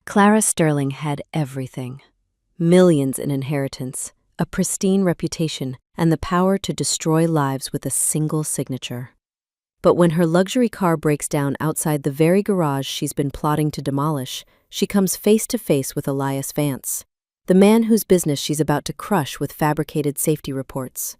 Clara Sterling had everything: millions in inheritance, a pristine reputation, and the power to destroy lives with a single signature. But when her luxury car breaks down outside the very garage she's been plotting to demolish, she comes face to face with Elias Vance, the man whose business she's about to crush with fabricated safety reports.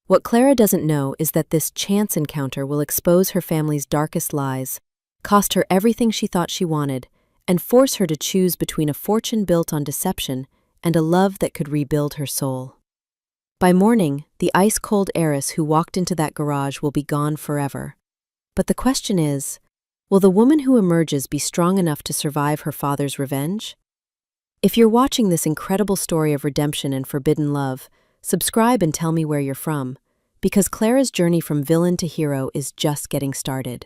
What Clara doesn't know is that this chance encounter will expose her family's darkest lies, cost her everything she thought she wanted, and force her to choose between a fortune built on deception and a love that could rebuild her soul. By morning, the ice-cold heiress who walked into that garage will be gone forever. But the question is, will the woman who emerges be strong enough to survive her father's revenge? If you're watching this incredible story of redemption and forbidden love, subscribe and tell me where you're from, because Clara's journey from villain to hero is just getting started.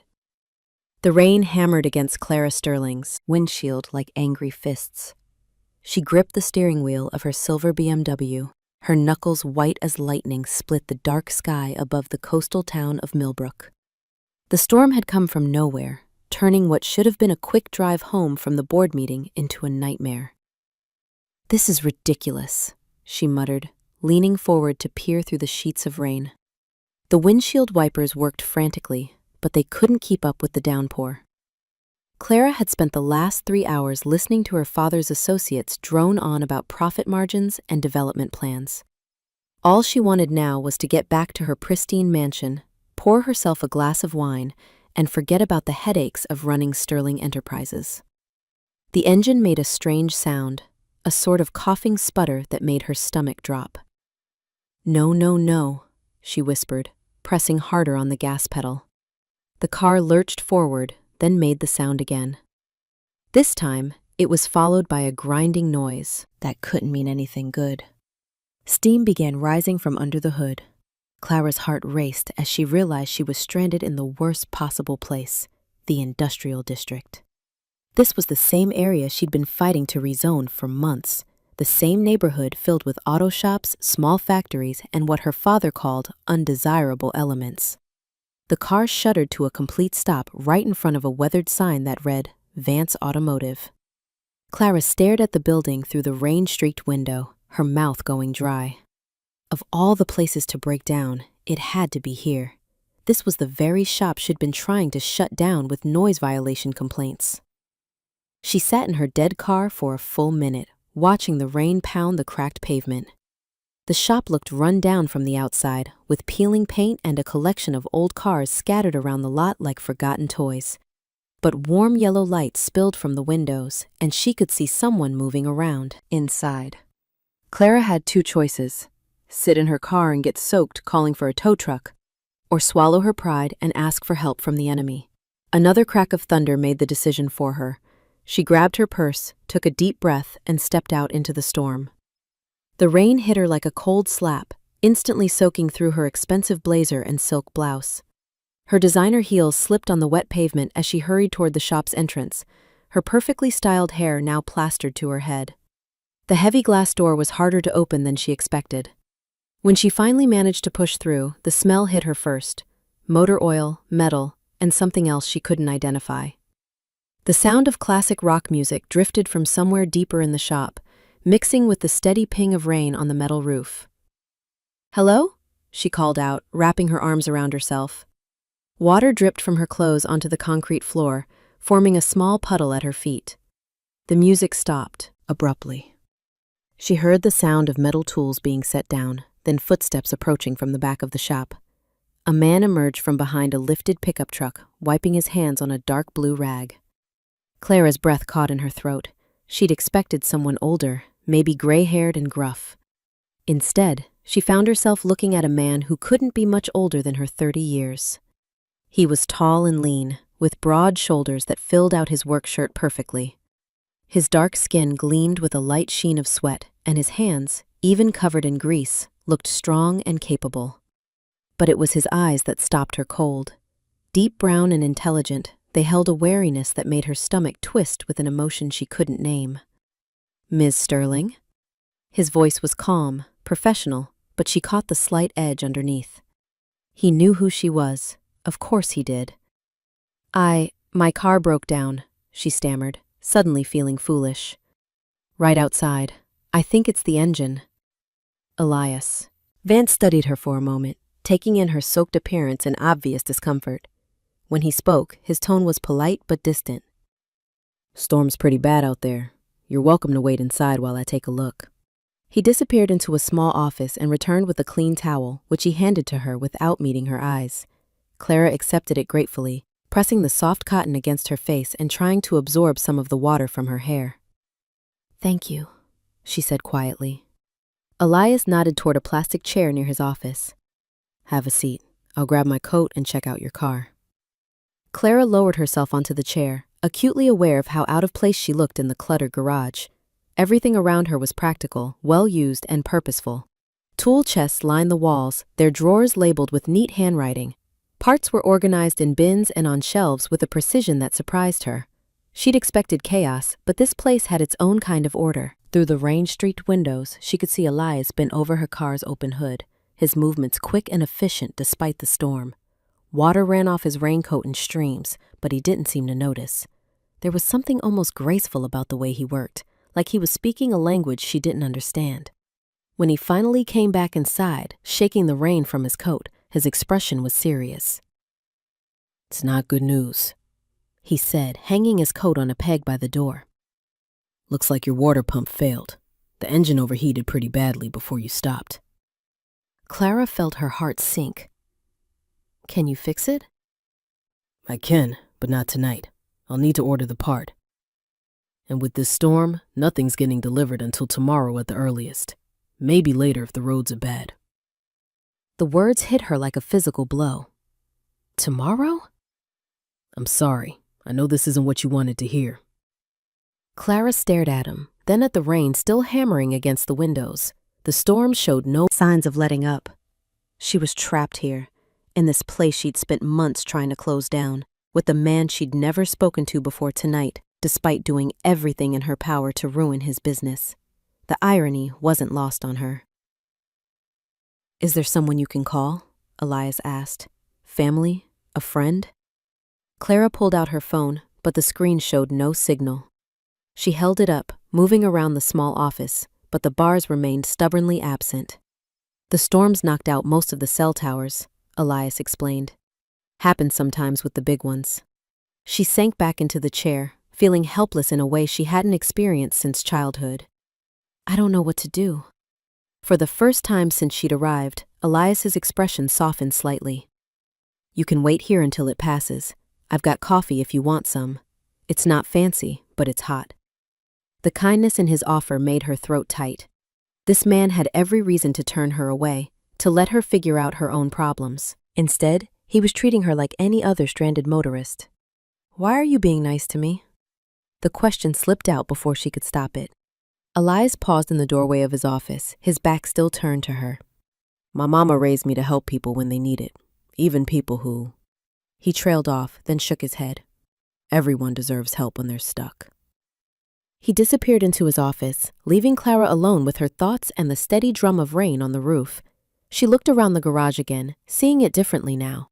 The rain hammered against Clara Sterling's windshield like angry fists. She gripped the steering wheel of her silver BMW. Her knuckles white as lightning split the dark sky above the coastal town of Millbrook. The storm had come from nowhere, turning what should have been a quick drive home from the board meeting into a nightmare. "This is ridiculous," she muttered, leaning forward to peer through the sheets of rain. The windshield wipers worked frantically, but they couldn't keep up with the downpour. Clara had spent the last 3 hours listening to her father's associates drone on about profit margins and development plans. All she wanted now was to get back to her pristine mansion, pour herself a glass of wine, and forget about the headaches of running Sterling Enterprises. The engine made a strange sound, a sort of coughing sputter that made her stomach drop. "No, no, no," she whispered, pressing harder on the gas pedal. The car lurched forward, then made the sound again. This time, it was followed by a grinding noise that couldn't mean anything good. Steam began rising from under the hood. Clara's heart raced as she realized she was stranded in the worst possible place, the industrial district. This was the same area she'd been fighting to rezone for months, the same neighborhood filled with auto shops, small factories, and what her father called undesirable elements. The car shuddered to a complete stop right in front of a weathered sign that read, "Vance Automotive." Clara stared at the building through the rain-streaked window, her mouth going dry. Of all the places to break down, it had to be here. This was the very shop she'd been trying to shut down with noise violation complaints. She sat in her dead car for a full minute, watching the rain pound the cracked pavement. The shop looked run down from the outside, with peeling paint and a collection of old cars scattered around the lot like forgotten toys. But warm yellow light spilled from the windows, and she could see someone moving around inside. Clara had two choices: sit in her car and get soaked calling for a tow truck, or swallow her pride and ask for help from the enemy. Another crack of thunder made the decision for her. She grabbed her purse, took a deep breath, and stepped out into the storm. The rain hit her like a cold slap, instantly soaking through her expensive blazer and silk blouse. Her designer heels slipped on the wet pavement as she hurried toward the shop's entrance, her perfectly styled hair now plastered to her head. The heavy glass door was harder to open than she expected. When she finally managed to push through, the smell hit her first: motor oil, metal, and something else she couldn't identify. The sound of classic rock music drifted from somewhere deeper in the shop, mixing with the steady ping of rain on the metal roof. "Hello?" she called out, wrapping her arms around herself. Water dripped from her clothes onto the concrete floor, forming a small puddle at her feet. The music stopped, abruptly. She heard the sound of metal tools being set down, then footsteps approaching from the back of the shop. A man emerged from behind a lifted pickup truck, wiping his hands on a dark blue rag. Clara's breath caught in her throat. She'd expected someone older, maybe gray-haired and gruff. Instead, she found herself looking at a man who couldn't be much older than her 30 years. He was tall and lean, with broad shoulders that filled out his work shirt perfectly. His dark skin gleamed with a light sheen of sweat, and his hands, even covered in grease, looked strong and capable. But it was his eyes that stopped her cold. Deep brown and intelligent, they held a wariness that made her stomach twist with an emotion she couldn't name. "Ms. Sterling?" His voice was calm, professional, but she caught the slight edge underneath. He knew who she was. Of course he did. My car broke down," she stammered, suddenly feeling foolish. Right outside. I think it's the engine. Elias. Vance studied her for a moment, taking in her soaked appearance in obvious discomfort. When he spoke, his tone was polite but distant. Storm's pretty bad out there. You're welcome to wait inside while I take a look. He disappeared into a small office and returned with a clean towel, which he handed to her without meeting her eyes. Clara accepted it gratefully, pressing the soft cotton against her face and trying to absorb some of the water from her hair. Thank you, she said quietly. Elias nodded toward a plastic chair near his office. Have a seat. I'll grab my coat and check out your car. Clara lowered herself onto the chair, acutely aware of how out of place she looked in the cluttered garage. Everything around her was practical, well-used, and purposeful. Tool chests lined the walls, their drawers labeled with neat handwriting. Parts were organized in bins and on shelves with a precision that surprised her. She'd expected chaos, but this place had its own kind of order. Through the rain-streaked windows, she could see Elias bent over her car's open hood, his movements quick and efficient despite the storm. Water ran off his raincoat in streams, but he didn't seem to notice. There was something almost graceful about the way he worked, like he was speaking a language she didn't understand. When he finally came back inside, shaking the rain from his coat, his expression was serious. It's not good news, he said, hanging his coat on a peg by the door. Looks like your water pump failed. The engine overheated pretty badly before you stopped. Clara felt her heart sink. Can you fix it? I can, but not tonight. I'll need to order the part. And with this storm, nothing's getting delivered until tomorrow at the earliest. Maybe later if the roads are bad. The words hit her like a physical blow. Tomorrow? I'm sorry. I know this isn't what you wanted to hear. Clara stared at him, then at the rain still hammering against the windows. The storm showed no signs of letting up. She was trapped here, in this place she'd spent months trying to close down, with the man she'd never spoken to before tonight, despite doing everything in her power to ruin his business. The irony wasn't lost on her. Is there someone you can call? Elias asked. Family? A friend? Clara pulled out her phone, but the screen showed no signal. She held it up, moving around the small office, but the bars remained stubbornly absent. The storms knocked out most of the cell towers, Elias explained. Happens sometimes with the big ones. She sank back into the chair, feeling helpless in a way she hadn't experienced since childhood. I don't know what to do. For the first time since she'd arrived, Elias's expression softened slightly. You can wait here until it passes. I've got coffee if you want some. It's not fancy, but it's hot. The kindness in his offer made her throat tight. This man had every reason to turn her away, to let her figure out her own problems. Instead, he was treating her like any other stranded motorist. Why are you being nice to me? The question slipped out before she could stop it. Elias paused in the doorway of his office, his back still turned to her. My mama raised me to help people when they need it, even people who... He trailed off, then shook his head. Everyone deserves help when they're stuck. He disappeared into his office, leaving Clara alone with her thoughts and the steady drum of rain on the roof. She looked around the garage again, seeing it differently now.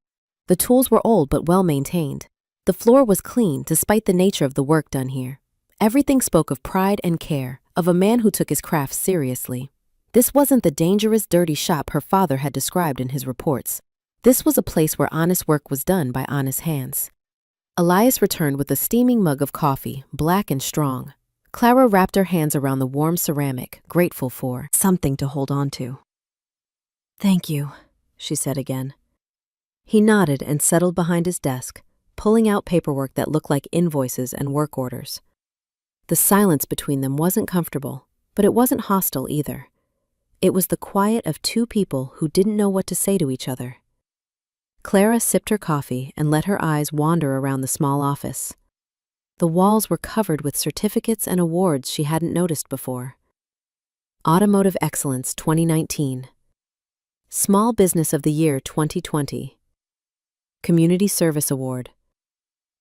The tools were old but well maintained. The floor was clean despite the nature of the work done here. Everything spoke of pride and care, of a man who took his craft seriously. This wasn't the dangerous, dirty shop her father had described in his reports. This was a place where honest work was done by honest hands. Elias returned with a steaming mug of coffee, black and strong. Clara wrapped her hands around the warm ceramic, grateful for something to hold on to. Thank you, she said again. He nodded and settled behind his desk, pulling out paperwork that looked like invoices and work orders. The silence between them wasn't comfortable, but it wasn't hostile either. It was the quiet of two people who didn't know what to say to each other. Clara sipped her coffee and let her eyes wander around the small office. The walls were covered with certificates and awards she hadn't noticed before. Automotive Excellence 2019. Small Business of the Year 2020. Community Service Award.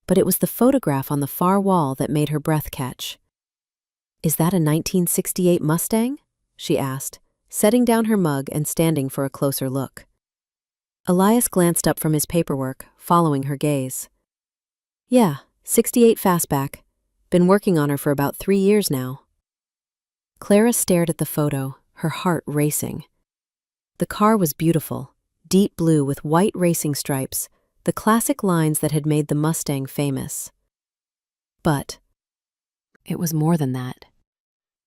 But it was the photograph on the far wall that made her breath catch. Is that a 1968 Mustang? She asked, setting down her mug and standing for a closer look. Elias glanced up from his paperwork, following her gaze. Yeah, 68 Fastback. Been working on her for about 3 years now. Clara stared at the photo, her heart racing. The car was beautiful, deep blue with white racing stripes, the classic lines that had made the Mustang famous. But it was more than that.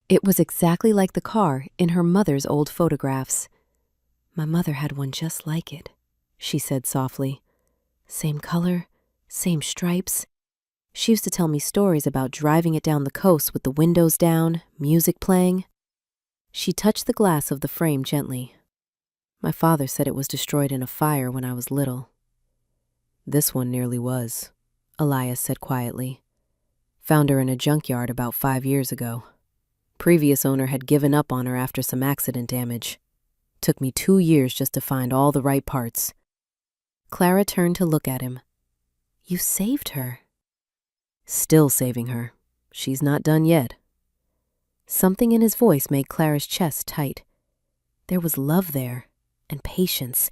It was exactly like the car in her mother's old photographs. "My mother had one just like it," she said softly. "Same color, same stripes. She used to tell me stories about driving it down the coast with the windows down, music playing." She touched the glass of the frame gently. "My father said it was destroyed in a fire when I was little." "This one nearly was," Elias said quietly. "Found her in a junkyard about 5 years ago. Previous owner had given up on her after some accident damage. Took me 2 years just to find all the right parts." Clara turned to look at him. "You saved her." "Still saving her. She's not done yet." Something in his voice made Clara's chest tight. There was love there, and patience,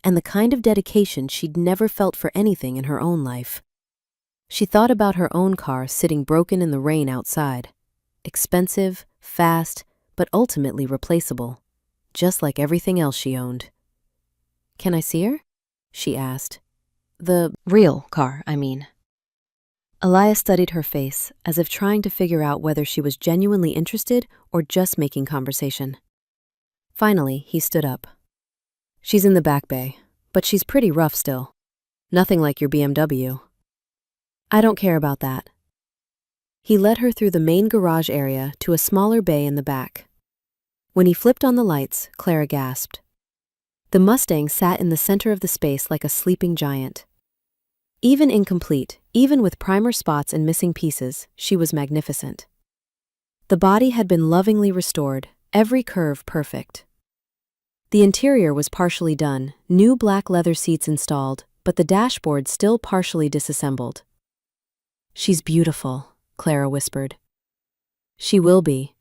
and the kind of dedication she'd never felt for anything in her own life. She thought about her own car sitting broken in the rain outside. Expensive, fast, but ultimately replaceable, just like everything else she owned. "Can I see her?" she asked. "The real car, I mean." Elias studied her face, as if trying to figure out whether she was genuinely interested or just making conversation. Finally, he stood up. "She's in the back bay, but she's pretty rough still. Nothing like your BMW." "I don't care about that." He led her through the main garage area to a smaller bay in the back. When he flipped on the lights, Clara gasped. The Mustang sat in the center of the space like a sleeping giant. Even incomplete, even with primer spots and missing pieces, she was magnificent. The body had been lovingly restored, every curve perfect. The interior was partially done, new black leather seats installed, but the dashboard still partially disassembled. "She's beautiful," Clara whispered. "She will be."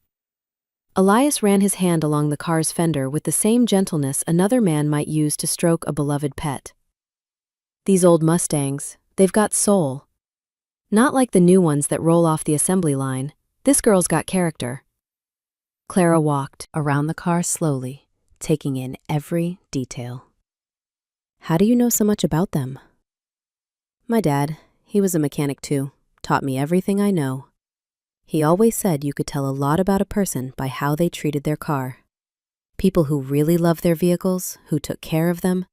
Elias ran his hand along the car's fender with the same gentleness another man might use to stroke a beloved pet. "These old Mustangs, they've got soul. Not like the new ones that roll off the assembly line. This girl's got character." Clara walked around the car slowly, taking in every detail. "How do you know so much about them?" "My dad, he was a mechanic too, taught me everything I know. He always said you could tell a lot about a person by how they treated their car. People who really loved their vehicles, who took care of them,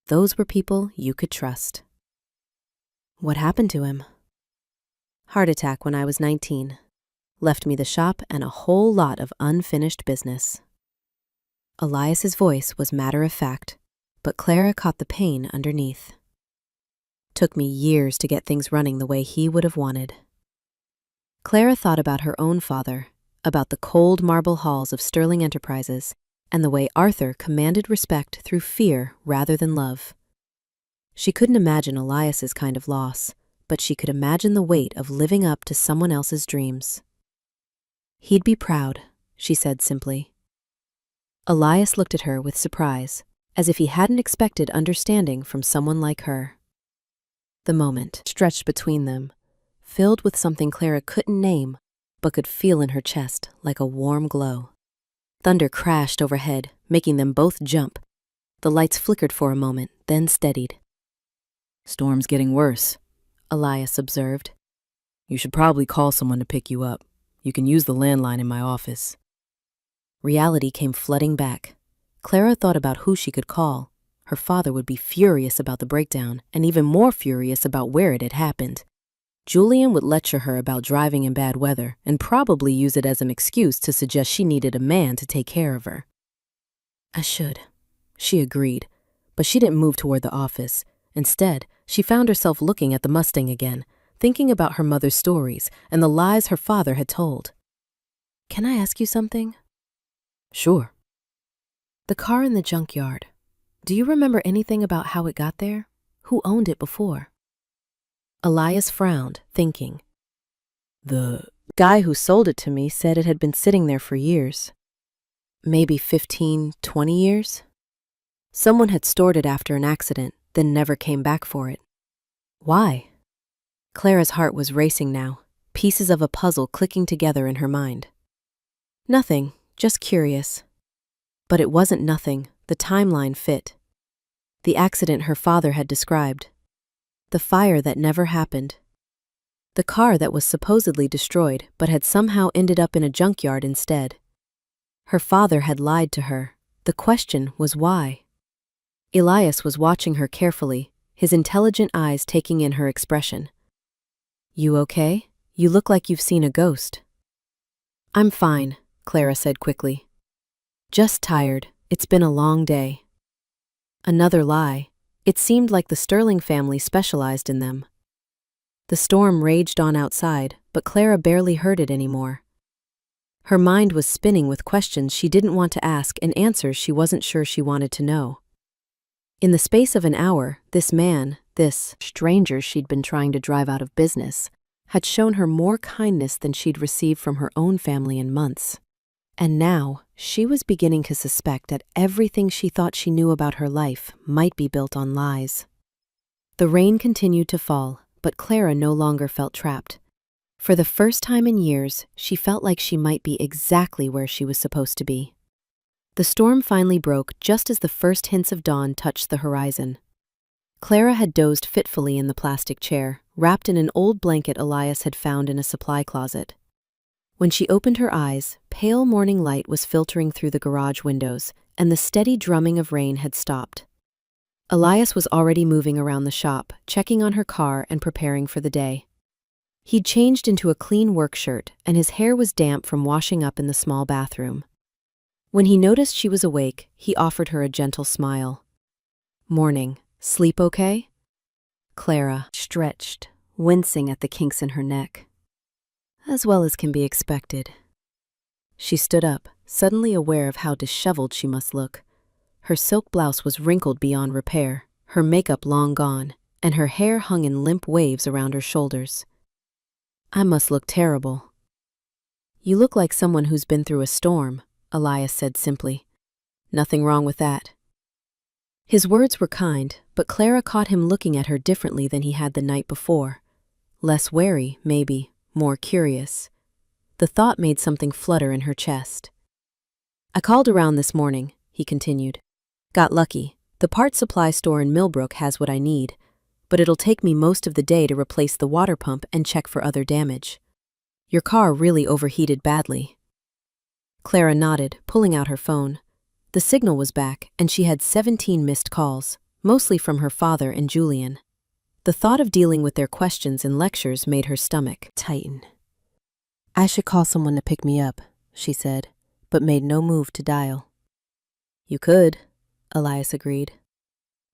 those were people you could trust." "What happened to him?" "Heart attack when I was 19. Left me the shop and a whole lot of unfinished business." Elias's voice was matter-of-fact, but Clara caught the pain underneath. "Took me years to get things running the way he would have wanted." Clara thought about her own father, about the cold marble halls of Sterling Enterprises, and the way Arthur commanded respect through fear rather than love. She couldn't imagine Elias's kind of loss, but she could imagine the weight of living up to someone else's dreams. "He'd be proud," she said simply. Elias looked at her with surprise, as if he hadn't expected understanding from someone like her. The moment stretched between them, filled with something Clara couldn't name, but could feel in her chest like a warm glow. Thunder crashed overhead, making them both jump. The lights flickered for a moment, then steadied. "Storm's getting worse," Elias observed. "You should probably call someone to pick you up. You can use the landline in my office." Reality came flooding back. Clara thought about who she could call. Her father would be furious about the breakdown, and even more furious about where it had happened. Julian would lecture her about driving in bad weather and probably use it as an excuse to suggest she needed a man to take care of her. "I should," she agreed, but she didn't move toward the office. Instead, she found herself looking at the Mustang again, thinking about her mother's stories and the lies her father had told. "Can I ask you something?" "Sure." "The car in the junkyard. Do you remember anything about how it got there? Who owned it before?" Elias frowned, thinking. "The guy who sold it to me said it had been sitting there for years. Maybe 15, 20 years? Someone had stored it after an accident, then never came back for it. Why?" Clara's heart was racing now. pieces of a puzzle clicking together in her mind. Nothing, just curious. But it wasn't nothing, the timeline fit. The accident her father had described. The fire that never happened. The car that was supposedly destroyed but had somehow ended up in a junkyard instead. Her father had lied to her. The question was why. Elias was watching her carefully, his intelligent eyes taking in her expression. "You okay? You look like you've seen a ghost." "I'm fine," Clara said quickly. "Just tired. It's been a long day." Another lie. It seemed like the Sterling family specialized in them. The storm raged on outside, but Clara barely heard it anymore. Her mind was spinning with questions she didn't want to ask and answers she wasn't sure she wanted to know. In the space of an hour, this man, this stranger she'd been trying to drive out of business, had shown her more kindness than she'd received from her own family in months. And now, she was beginning to suspect that everything she thought she knew about her life might be built on lies. The rain continued to fall, but Clara no longer felt trapped. For the first time in years, she felt like she might be exactly where she was supposed to be. The storm finally broke just as the first hints of dawn touched the horizon. Clara had dozed fitfully in the plastic chair, wrapped in an old blanket Elias had found in a supply closet. When she opened her eyes, pale morning light was filtering through the garage windows, and the steady drumming of rain had stopped. Elias was already moving around the shop, checking on her car and preparing for the day. He'd changed into a clean work shirt, and his hair was damp from washing up in the small bathroom. When he noticed she was awake, he offered her a gentle smile. "Morning. Sleep okay?" Clara stretched, wincing at the kinks in her neck. "As well as can be expected." She stood up, suddenly aware of how disheveled she must look. Her silk blouse was wrinkled beyond repair, her makeup long gone, and her hair hung in limp waves around her shoulders. "I must look terrible." "You look like someone who's been through a storm," Elias said simply. "Nothing wrong with that." His words were kind, but Clara caught him looking at her differently than he had the night before. Less wary, maybe, more curious. The thought made something flutter in her chest. "I called around this morning," he continued. "Got lucky. The parts supply store in Millbrook has what I need, but it'll take me most of the day to replace the water pump and check for other damage. Your car really overheated badly." Clara nodded, pulling out her phone. The signal was back, and she had 17 missed calls, mostly from her father and Julian. The thought of dealing with their questions and lectures made her stomach tighten. "I should call someone to pick me up," she said, but made no move to dial. "You could," Elias agreed.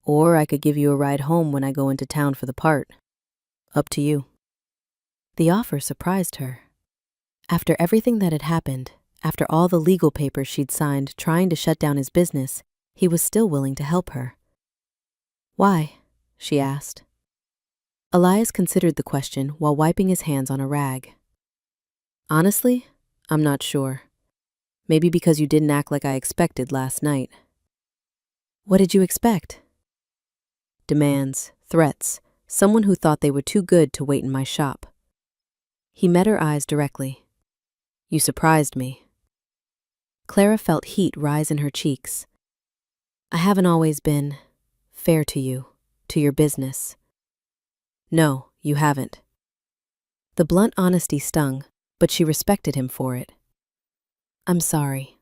"Or I could give you a ride home when I go into town for the part. Up to you." The offer surprised her. After everything that had happened, after all the legal papers she'd signed trying to shut down his business, he was still willing to help her. "Why?" she asked. Elias considered the question while wiping his hands on a rag. "Honestly, I'm not sure. Maybe because you didn't act like I expected last night." "What did you expect?" "Demands, threats, someone who thought they were too good to wait in my shop." He met her eyes directly. "You surprised me." Clara felt heat rise in her cheeks. "I haven't always been fair to you, to your business." "No, you haven't." The blunt honesty stung, but she respected him for it. "I'm sorry."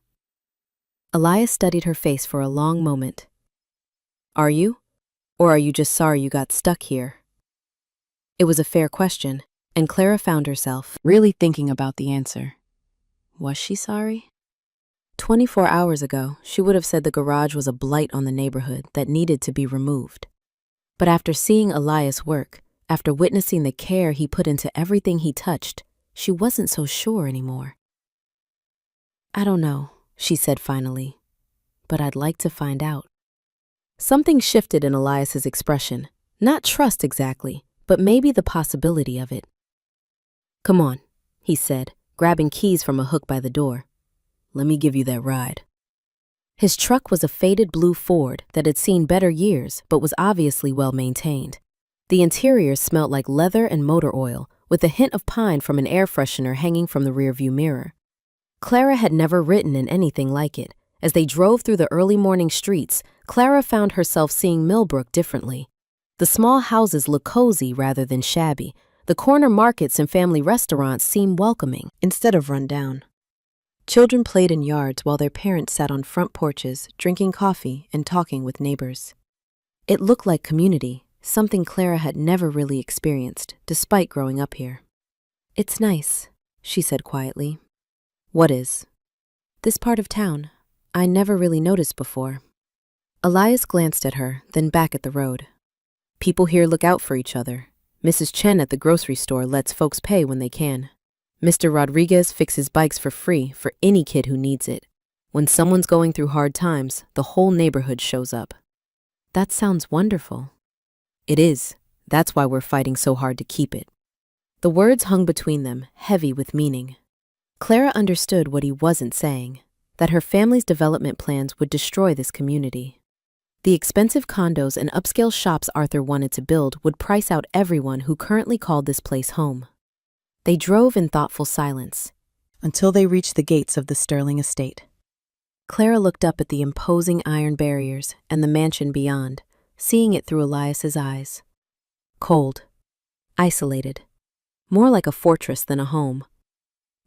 Elias studied her face for a long moment. "Are you? Or are you just sorry you got stuck here?" It was a fair question, and Clara found herself really thinking about the answer. Was she sorry? 24 hours ago, she would have said the garage was a blight on the neighborhood that needed to be removed. But after seeing Elias work, after witnessing the care he put into everything he touched, she wasn't so sure anymore. "I don't know," she said finally, "but I'd like to find out." Something shifted in Elias's expression. Not trust exactly, but maybe the possibility of it. "Come on," he said, grabbing keys from a hook by the door. "Let me give you that ride." His truck was a faded blue Ford that had seen better years but was obviously well maintained. The interior smelled like leather and motor oil, with a hint of pine from an air freshener hanging from the rearview mirror. Clara had never ridden in anything like it. As they drove through the early morning streets, Clara found herself seeing Millbrook differently. The small houses looked cozy rather than shabby. The corner markets and family restaurants seemed welcoming instead of run down. Children played in yards while their parents sat on front porches, drinking coffee and talking with neighbors. It looked like community, something Clara had never really experienced, despite growing up here. "It's nice," she said quietly. "What is?" "This part of town. I never really noticed before." Elias glanced at her, then back at the road. "People here look out for each other. Mrs. Chen at the grocery store lets folks pay when they can. Mr. Rodriguez fixes bikes for free for any kid who needs it. When someone's going through hard times, the whole neighborhood shows up." "That sounds wonderful." "It is. That's why we're fighting so hard to keep it." The words hung between them, heavy with meaning. Clara understood what he wasn't saying, that her family's development plans would destroy this community. The expensive condos and upscale shops Arthur wanted to build would price out everyone who currently called this place home. They drove in thoughtful silence until they reached the gates of the Sterling estate. Clara looked up at the imposing iron barriers and the mansion beyond, seeing it through Elias's eyes. Cold, isolated, more like a fortress than a home.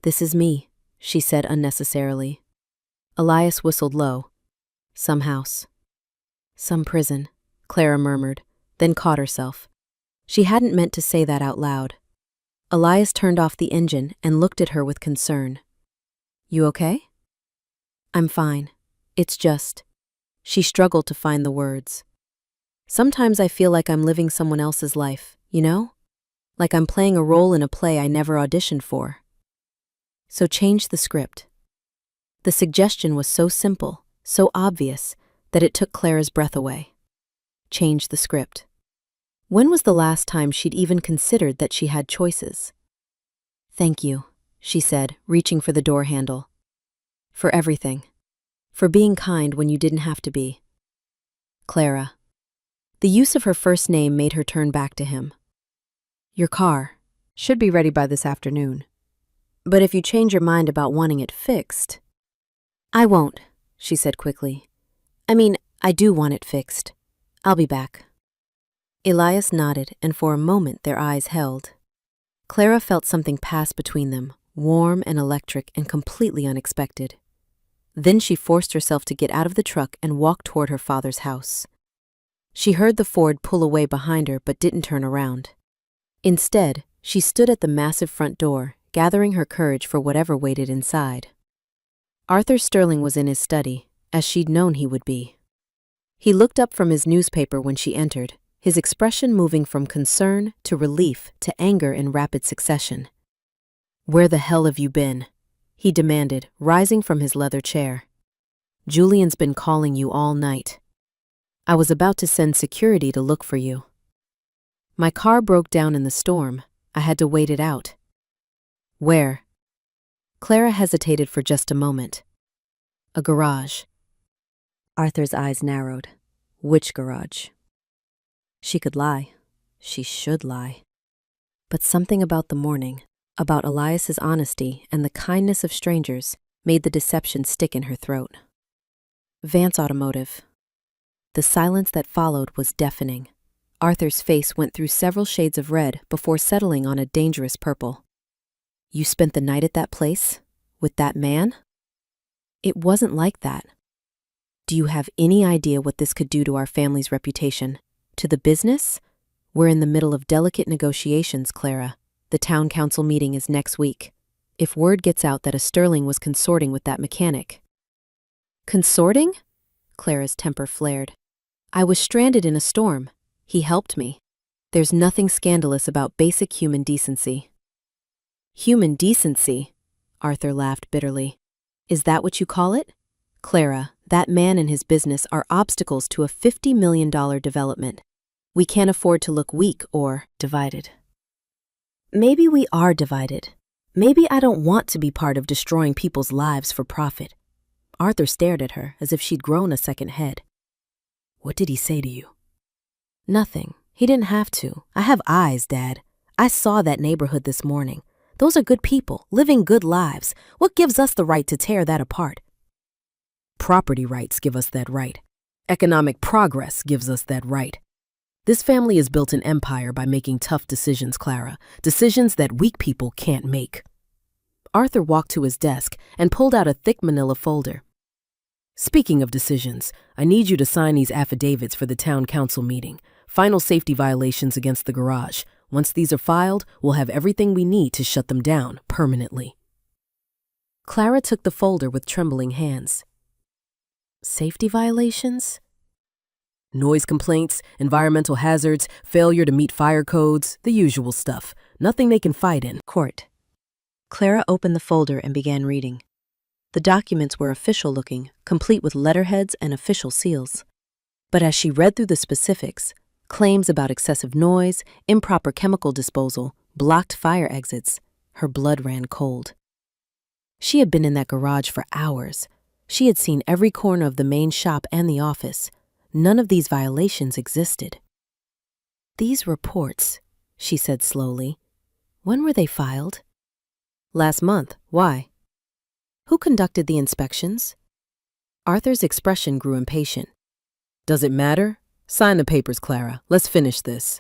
"This is me," she said unnecessarily. Elias whistled low. "Some house." "Some prison," Clara murmured, then caught herself. She hadn't meant to say that out loud. Elias turned off the engine and looked at her with concern. "You okay?" "I'm fine. It's just..." She struggled to find the words. "Sometimes I feel like I'm living someone else's life, you know? Like I'm playing a role in a play I never auditioned for." So change the script. The suggestion was so simple, so obvious, that it took Clara's breath away. Change the script. When was the last time she'd even considered that she had choices? "Thank you," she said, reaching for the door handle. "For everything. For being kind when you didn't have to be." Clara. The use of her first name made her turn back to him. "Your car should be ready by this afternoon. But if you change your mind about wanting it fixed..." "I won't," she said quickly. "I mean, I do want it fixed. I'll be back." Elias nodded, and for a moment their eyes held. Clara felt something pass between them, warm and electric and completely unexpected. Then she forced herself to get out of the truck and walk toward her father's house. She heard the Ford pull away behind her but didn't turn around. Instead, she stood at the massive front door, gathering her courage for whatever waited inside. Arthur Sterling was in his study, as she'd known he would be. He looked up from his newspaper when she entered, his expression moving from concern to relief to anger in rapid succession. "Where the hell have you been?" he demanded, rising from his leather chair. "Julian's been calling you all night. I was about to send security to look for you. My car broke down in the storm. I had to wait it out." "Where?" Clara hesitated for just a moment. "A garage." Arthur's eyes narrowed. Which garage? She could lie. She should lie. But something about the morning, about Elias's honesty and the kindness of strangers, made the deception stick in her throat. Vance Automotive. The silence that followed was deafening. Arthur's face went through several shades of red before settling on a dangerous purple. "You spent the night at that place? With that man?" "It wasn't like that." "Do you have any idea what this could do to our family's reputation? To the business? We're in the middle of delicate negotiations, Clara. The town council meeting is next week. If word gets out that a Sterling was consorting with that mechanic..." "Consorting?" Clara's temper flared. "I was stranded in a storm. He helped me. There's nothing scandalous about basic human decency." "Human decency?" Arthur laughed bitterly. "Is that what you call it? Clara, that man and his business are obstacles to a $50 million development. We can't afford to look weak or divided." "Maybe we are divided. Maybe I don't want to be part of destroying people's lives for profit." Arthur stared at her as if she'd grown a second head. "What did he say to you?" "Nothing. He didn't have to. I have eyes, Dad. I saw that neighborhood this morning. Those are good people, living good lives. What gives us the right to tear that apart? Property rights give us that right. Economic progress gives us that right. This family has built an empire by making tough decisions, Clara. Decisions that weak people can't make. Arthur walked to his desk and pulled out a thick manila folder. Speaking of decisions, I need you to sign these affidavits for the town council meeting. Final safety violations against the garage. Once these are filed, we'll have everything we need to shut them down permanently. Clara took the folder with trembling hands. Safety violations? Noise complaints, environmental hazards, failure to meet fire codes, the usual stuff. Nothing they can fight in court. Clara opened the folder and began reading. The documents were official-looking, complete with letterheads and official seals. But as she read through the specifics, claims about excessive noise, improper chemical disposal, blocked fire exits, her blood ran cold. She had been in that garage for hours. She had seen every corner of the main shop and the office. None of these violations existed. These reports, she said slowly, when were they filed? Last month. Why? Who conducted the inspections? Arthur's expression grew impatient. Does it matter? Sign the papers, Clara. Let's finish this.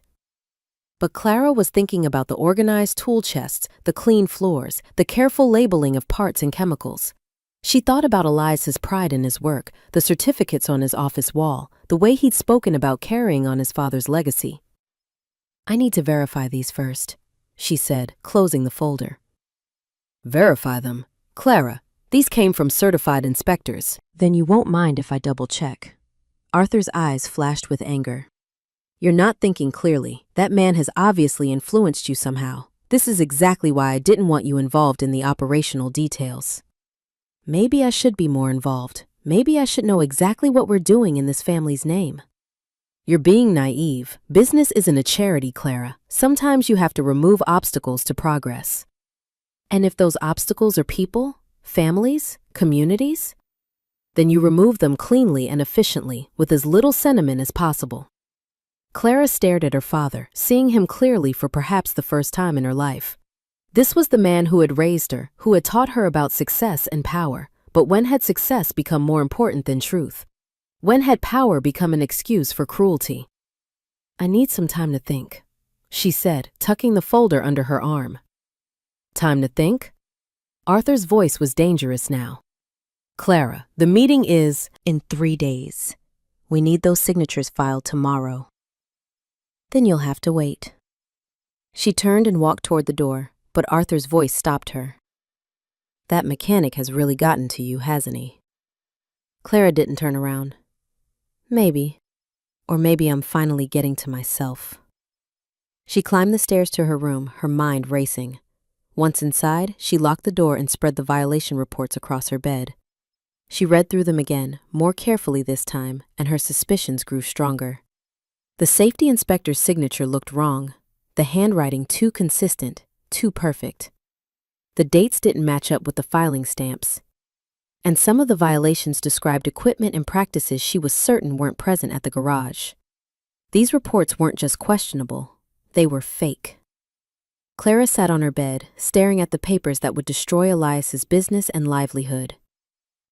But Clara was thinking about the organized tool chests, the clean floors, the careful labeling of parts and chemicals. She thought about Elias's pride in his work, the certificates on his office wall, the way he'd spoken about carrying on his father's legacy. I need to verify these first, she said, closing the folder. Verify them? Clara, these came from certified inspectors. Then you won't mind if I double-check. Arthur's eyes flashed with anger. You're not thinking clearly. That man has obviously influenced you somehow. This is exactly why I didn't want you involved in the operational details. Maybe I should be more involved. Maybe I should know exactly what we're doing in this family's name. You're being naive. Business isn't a charity, Clara. Sometimes you have to remove obstacles to progress. And if those obstacles are people, families, communities, then you remove them cleanly and efficiently with as little sentiment as possible. Clara stared at her father, seeing him clearly for perhaps the first time in her life. This was the man who had raised her, who had taught her about success and power. But when had success become more important than truth? When had power become an excuse for cruelty? I need some time to think, she said, tucking the folder under her arm. Time to think? Arthur's voice was dangerous now. Clara, the meeting is in 3 days. We need those signatures filed tomorrow. Then you'll have to wait. She turned and walked toward the door, but Arthur's voice stopped her. That mechanic has really gotten to you, hasn't he? Clara didn't turn around. Maybe. Or maybe I'm finally getting to myself. She climbed the stairs to her room, her mind racing. Once inside, she locked the door and spread the violation reports across her bed. She read through them again, more carefully this time, and her suspicions grew stronger. The safety inspector's signature looked wrong, the handwriting too consistent, too perfect. The dates didn't match up with the filing stamps. And some of the violations described equipment and practices she was certain weren't present at the garage. These reports weren't just questionable, they were fake. Clara sat on her bed, staring at the papers that would destroy Elias's business and livelihood.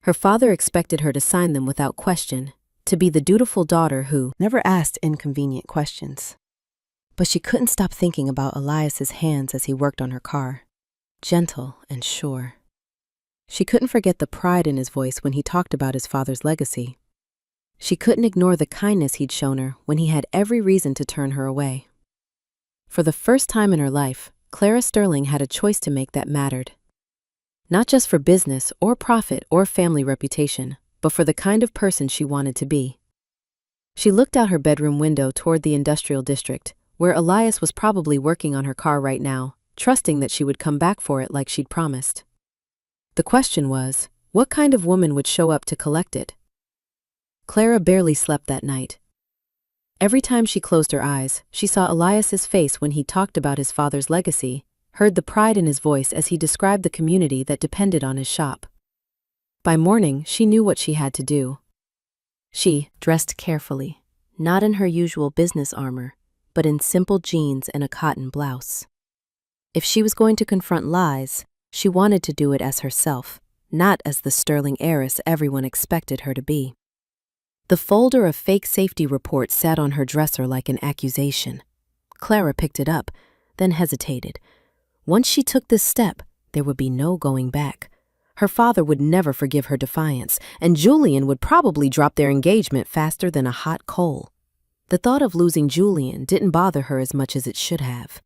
Her father expected her to sign them without question, to be the dutiful daughter who never asked inconvenient questions. But she couldn't stop thinking about Elias's hands as he worked on her car, gentle and sure. She couldn't forget the pride in his voice when he talked about his father's legacy. She couldn't ignore the kindness he'd shown her when he had every reason to turn her away. For the first time in her life, Clara Sterling had a choice to make that mattered. Not just for business or profit or family reputation, but for the kind of person she wanted to be. She looked out her bedroom window toward the industrial district, where Elias was probably working on her car right now, trusting that she would come back for it like she'd promised. The question was, what kind of woman would show up to collect it? Clara barely slept that night. Every time she closed her eyes, she saw Elias's face when he talked about his father's legacy, heard the pride in his voice as he described the community that depended on his shop. By morning, she knew what she had to do. She dressed carefully, not in her usual business armor, but in simple jeans and a cotton blouse. If she was going to confront lies, she wanted to do it as herself, not as the sterling heiress everyone expected her to be. The folder of fake safety reports sat on her dresser like an accusation. Clara picked it up, then hesitated. Once she took this step, there would be no going back. Her father would never forgive her defiance, and Julian would probably drop their engagement faster than a hot coal. The thought of losing Julian didn't bother her as much as it should have.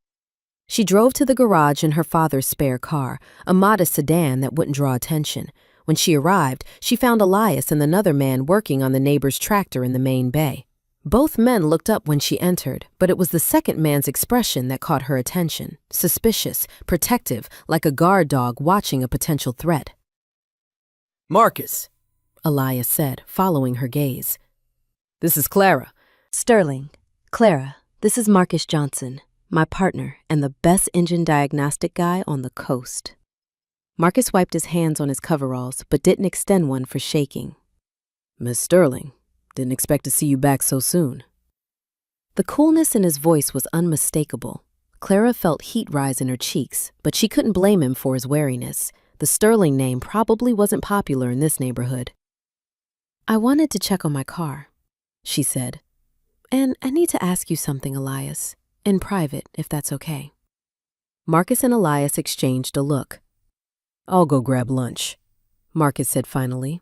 She drove to the garage in her father's spare car, a modest sedan that wouldn't draw attention. When she arrived, she found Elias and another man working on the neighbor's tractor in the main bay. Both men looked up when she entered, but it was the second man's expression that caught her attention, suspicious, protective, like a guard dog watching a potential threat. "Marcus," Elias said, following her gaze. "This is Clara." "Sterling. Clara, this is Marcus Johnson, my partner and the best engine diagnostic guy on the coast." Marcus wiped his hands on his coveralls, but didn't extend one for shaking. "Miss Sterling, didn't expect to see you back so soon." The coolness in his voice was unmistakable. Clara felt heat rise in her cheeks, but she couldn't blame him for his wariness. The Sterling name probably wasn't popular in this neighborhood. "I wanted to check on my car," she said. "And I need to ask you something, Elias. In private, if that's okay." Marcus and Elias exchanged a look. "I'll go grab lunch," Marcus said finally.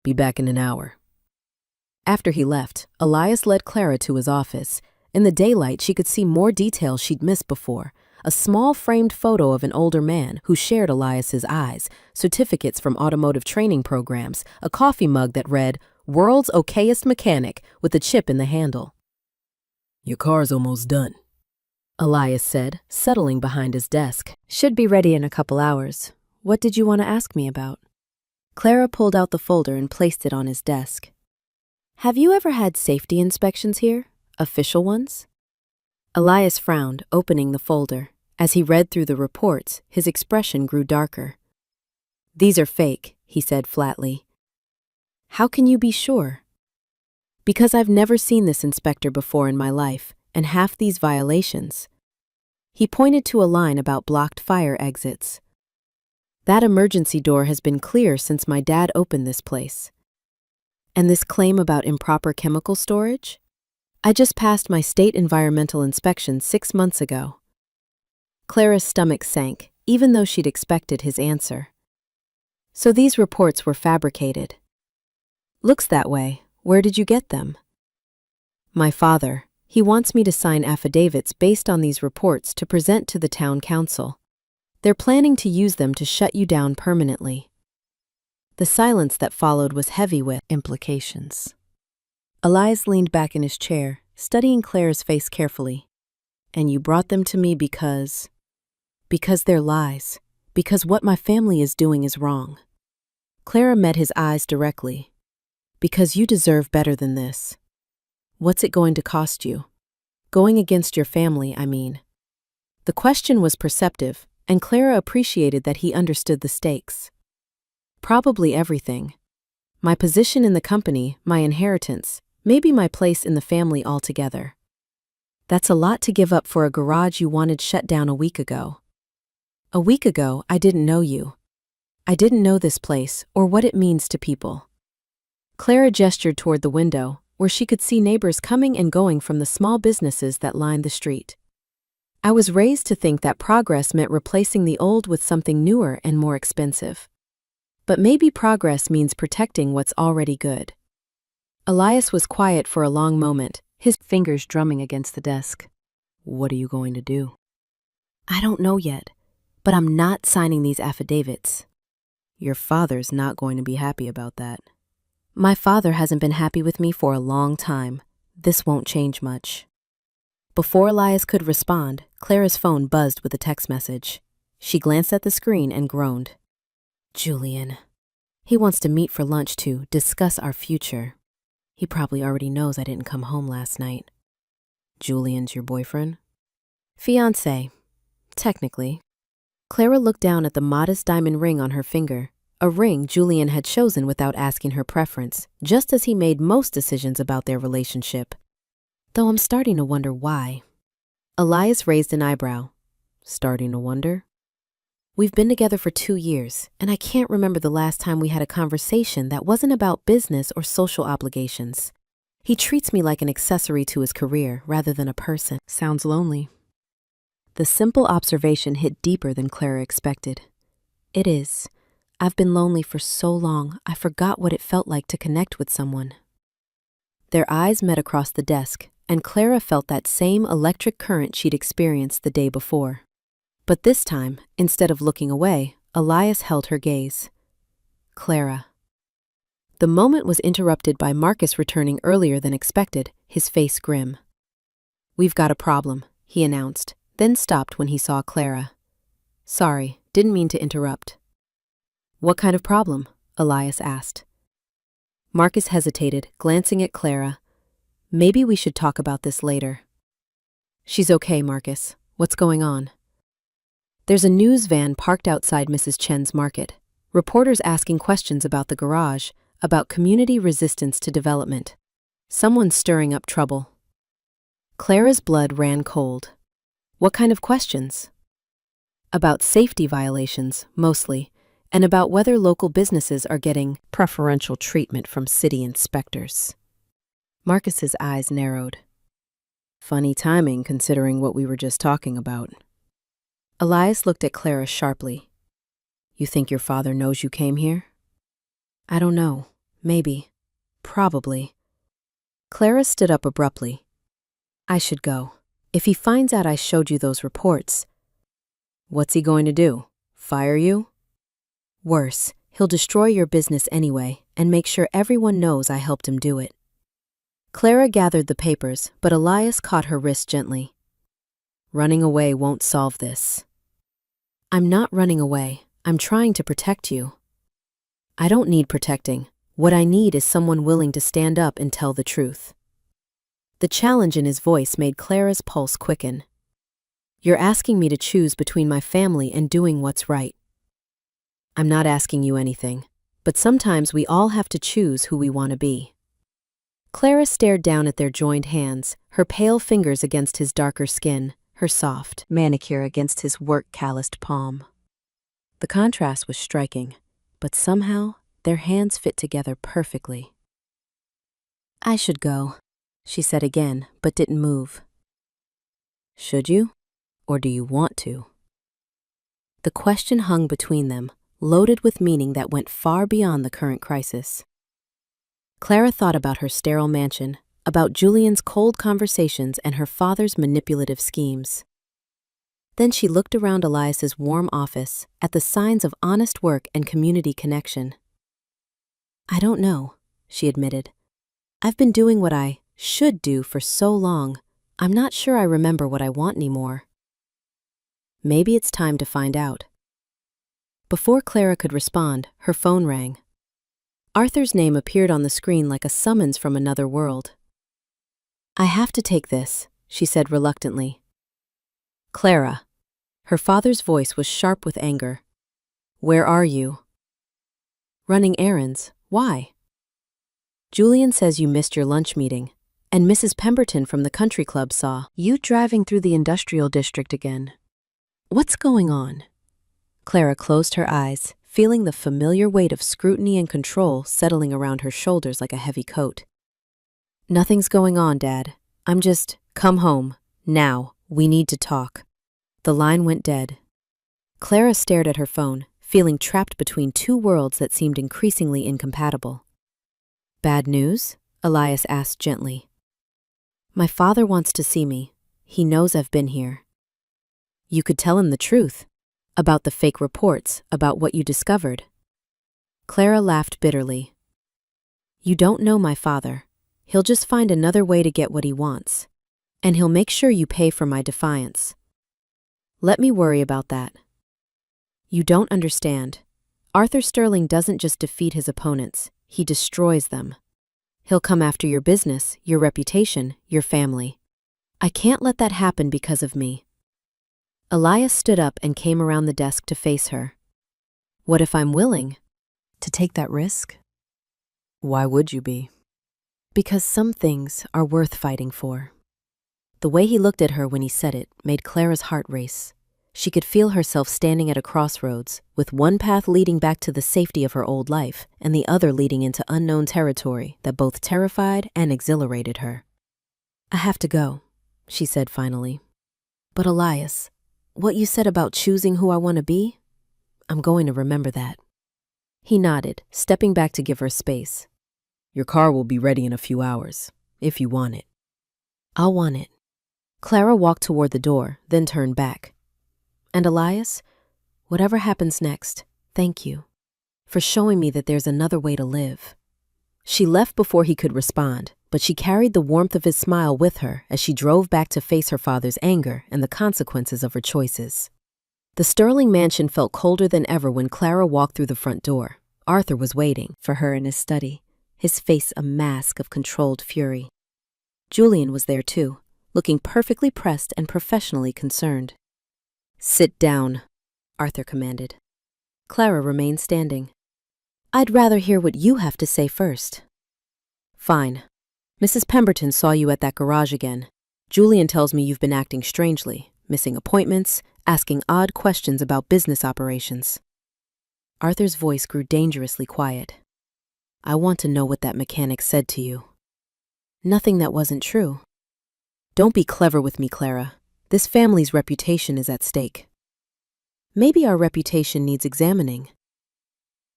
"Be back in an hour." After he left, Elias led Clara to his office. In the daylight, she could see more details she'd missed before. A small framed photo of an older man who shared Elias's eyes, certificates from automotive training programs, a coffee mug that read, "World's Okayest Mechanic," with a chip in the handle. "Your car's almost done," Elias said, settling behind his desk. "Should be ready in a couple hours. What did you want to ask me about?" Clara pulled out the folder and placed it on his desk. "Have you ever had safety inspections here? Official ones?" Elias frowned, opening the folder. As he read through the reports, his expression grew darker. "These are fake," he said flatly. "How can you be sure?" "Because I've never seen this inspector before in my life, and half these violations." He pointed to a line about blocked fire exits. "That emergency door has been clear since my dad opened this place." "And this claim about improper chemical storage?" "I just passed my state environmental inspection 6 months ago." Clara's stomach sank, even though she'd expected his answer. "So these reports were fabricated?" "Looks that way. Where did you get them?" "My father. He wants me to sign affidavits based on these reports to present to the town council. They're planning to use them to shut you down permanently." The silence that followed was heavy with implications. Elias leaned back in his chair, studying Clara's face carefully. "And you brought them to me because they're lies. Because what my family is doing is wrong." Clara met his eyes directly. "Because you deserve better than this." "What's it going to cost you?" "Going against your family, I mean." The question was perceptive, and Clara appreciated that he understood the stakes. "Probably everything. My position in the company, my inheritance, maybe my place in the family altogether." "That's a lot to give up for a garage you wanted shut down a week ago." "A week ago, I didn't know you. I didn't know this place or what it means to people." Clara gestured toward the window, where she could see neighbors coming and going from the small businesses that lined the street. "I was raised to think that progress meant replacing the old with something newer and more expensive. But maybe progress means protecting what's already good." Elias was quiet for a long moment, his fingers drumming against the desk. "What are you going to do?" "I don't know yet, but I'm not signing these affidavits." "Your father's not going to be happy about that." "My father hasn't been happy with me for a long time. This won't change much." Before Elias could respond, Clara's phone buzzed with a text message. She glanced at the screen and groaned. "Julian. He wants to meet for lunch to discuss our future. He probably already knows I didn't come home last night." "Julian's your boyfriend?" "Fiancé. Technically." Clara looked down at the modest diamond ring on her finger, a ring Julian had chosen without asking her preference, just as he made most decisions about their relationship. "Though I'm starting to wonder why." Elias raised an eyebrow. starting to wonder. We've been together for 2 years, and I can't remember the last time we had a conversation that wasn't about business or social obligations. He treats me like an accessory to his career rather than a person. Sounds lonely. The simple observation hit deeper than Clara expected. It is. I've been lonely for so long, I forgot what it felt like to connect with someone. Their eyes met across the desk, and Clara felt that same electric current she'd experienced the day before. But this time, instead of looking away, Elias held her gaze. Clara. The moment was interrupted by Marcus returning earlier than expected, his face grim. We've got a problem, he announced, then stopped when he saw Clara. Sorry, didn't mean to interrupt. What kind of problem? Elias asked. Marcus hesitated, glancing at Clara. Maybe we should talk about this later. She's okay, Marcus. What's going on? There's a news van parked outside Mrs. Chen's market. Reporters asking questions about the garage, about community resistance to development. Someone's stirring up trouble. Clara's blood ran cold. What kind of questions? About safety violations, mostly, and about whether local businesses are getting preferential treatment from city inspectors. Marcus's eyes narrowed. Funny timing considering what we were just talking about. Elias looked at Clara sharply. You think your father knows you came here? I don't know. Maybe. Probably. Clara stood up abruptly. I should go. If he finds out I showed you those reports. What's he going to do? Fire you? Worse, he'll destroy your business anyway and make sure everyone knows I helped him do it. Clara gathered the papers, but Elias caught her wrist gently. Running away won't solve this. I'm not running away. I'm trying to protect you. I don't need protecting. What I need is someone willing to stand up and tell the truth. The challenge in his voice made Clara's pulse quicken. You're asking me to choose between my family and doing what's right. I'm not asking you anything, but sometimes we all have to choose who we want to be. Clara stared down at their joined hands, her pale fingers against his darker skin, her soft manicure against his work-calloused palm. The contrast was striking, but somehow their hands fit together perfectly. I should go, she said again, but didn't move. Should you? Or do you want to? The question hung between them, loaded with meaning that went far beyond the current crisis. Clara thought about her sterile mansion, about Julian's cold conversations and her father's manipulative schemes. Then she looked around Elias's warm office at the signs of honest work and community connection. I don't know, she admitted. I've been doing what I should do for so long, I'm not sure I remember what I want anymore. Maybe it's time to find out. Before Clara could respond, her phone rang. Arthur's name appeared on the screen like a summons from another world. I have to take this, she said reluctantly. Clara. Her father's voice was sharp with anger. Where are you? Running errands. Why? Julian says you missed your lunch meeting, and Mrs. Pemberton from the country club saw you driving through the industrial district again. What's going on? Clara closed her eyes, feeling the familiar weight of scrutiny and control settling around her shoulders like a heavy coat. Nothing's going on, Dad. I'm just, come home. Now, we need to talk. The line went dead. Clara stared at her phone, feeling trapped between two worlds that seemed increasingly incompatible. Bad news? Elias asked gently. My father wants to see me. He knows I've been here. You could tell him the truth. About the fake reports, about what you discovered. Clara laughed bitterly. You don't know my father. He'll just find another way to get what he wants. And he'll make sure you pay for my defiance. Let me worry about that. You don't understand. Arthur Sterling doesn't just defeat his opponents, he destroys them. He'll come after your business, your reputation, your family. I can't let that happen because of me. Elias stood up and came around the desk to face her. What if I'm willing to take that risk? Why would you be? Because some things are worth fighting for. The way he looked at her when he said it made Clara's heart race. She could feel herself standing at a crossroads, with one path leading back to the safety of her old life and the other leading into unknown territory that both terrified and exhilarated her. "I have to go," she said finally. "But Elias, what you said about choosing who I want to be, I'm going to remember that." He nodded, stepping back to give her space. "Your car will be ready in a few hours, if you want it." "I'll want it." Clara walked toward the door, then turned back. "And Elias, whatever happens next, thank you for showing me that there's another way to live." She left before he could respond, but she carried the warmth of his smile with her as she drove back to face her father's anger and the consequences of her choices. The Sterling mansion felt colder than ever when Clara walked through the front door. Arthur was waiting for her in his study, his face a mask of controlled fury. Julian was there too, looking perfectly pressed and professionally concerned. "Sit down," Arthur commanded. Clara remained standing. "I'd rather hear what you have to say first." "Fine. Mrs. Pemberton saw you at that garage again. Julian tells me you've been acting strangely, missing appointments, asking odd questions about business operations." Arthur's voice grew dangerously quiet. "I want to know what that mechanic said to you." "Nothing that wasn't true." "Don't be clever with me, Clara. This family's reputation is at stake." "Maybe our reputation needs examining."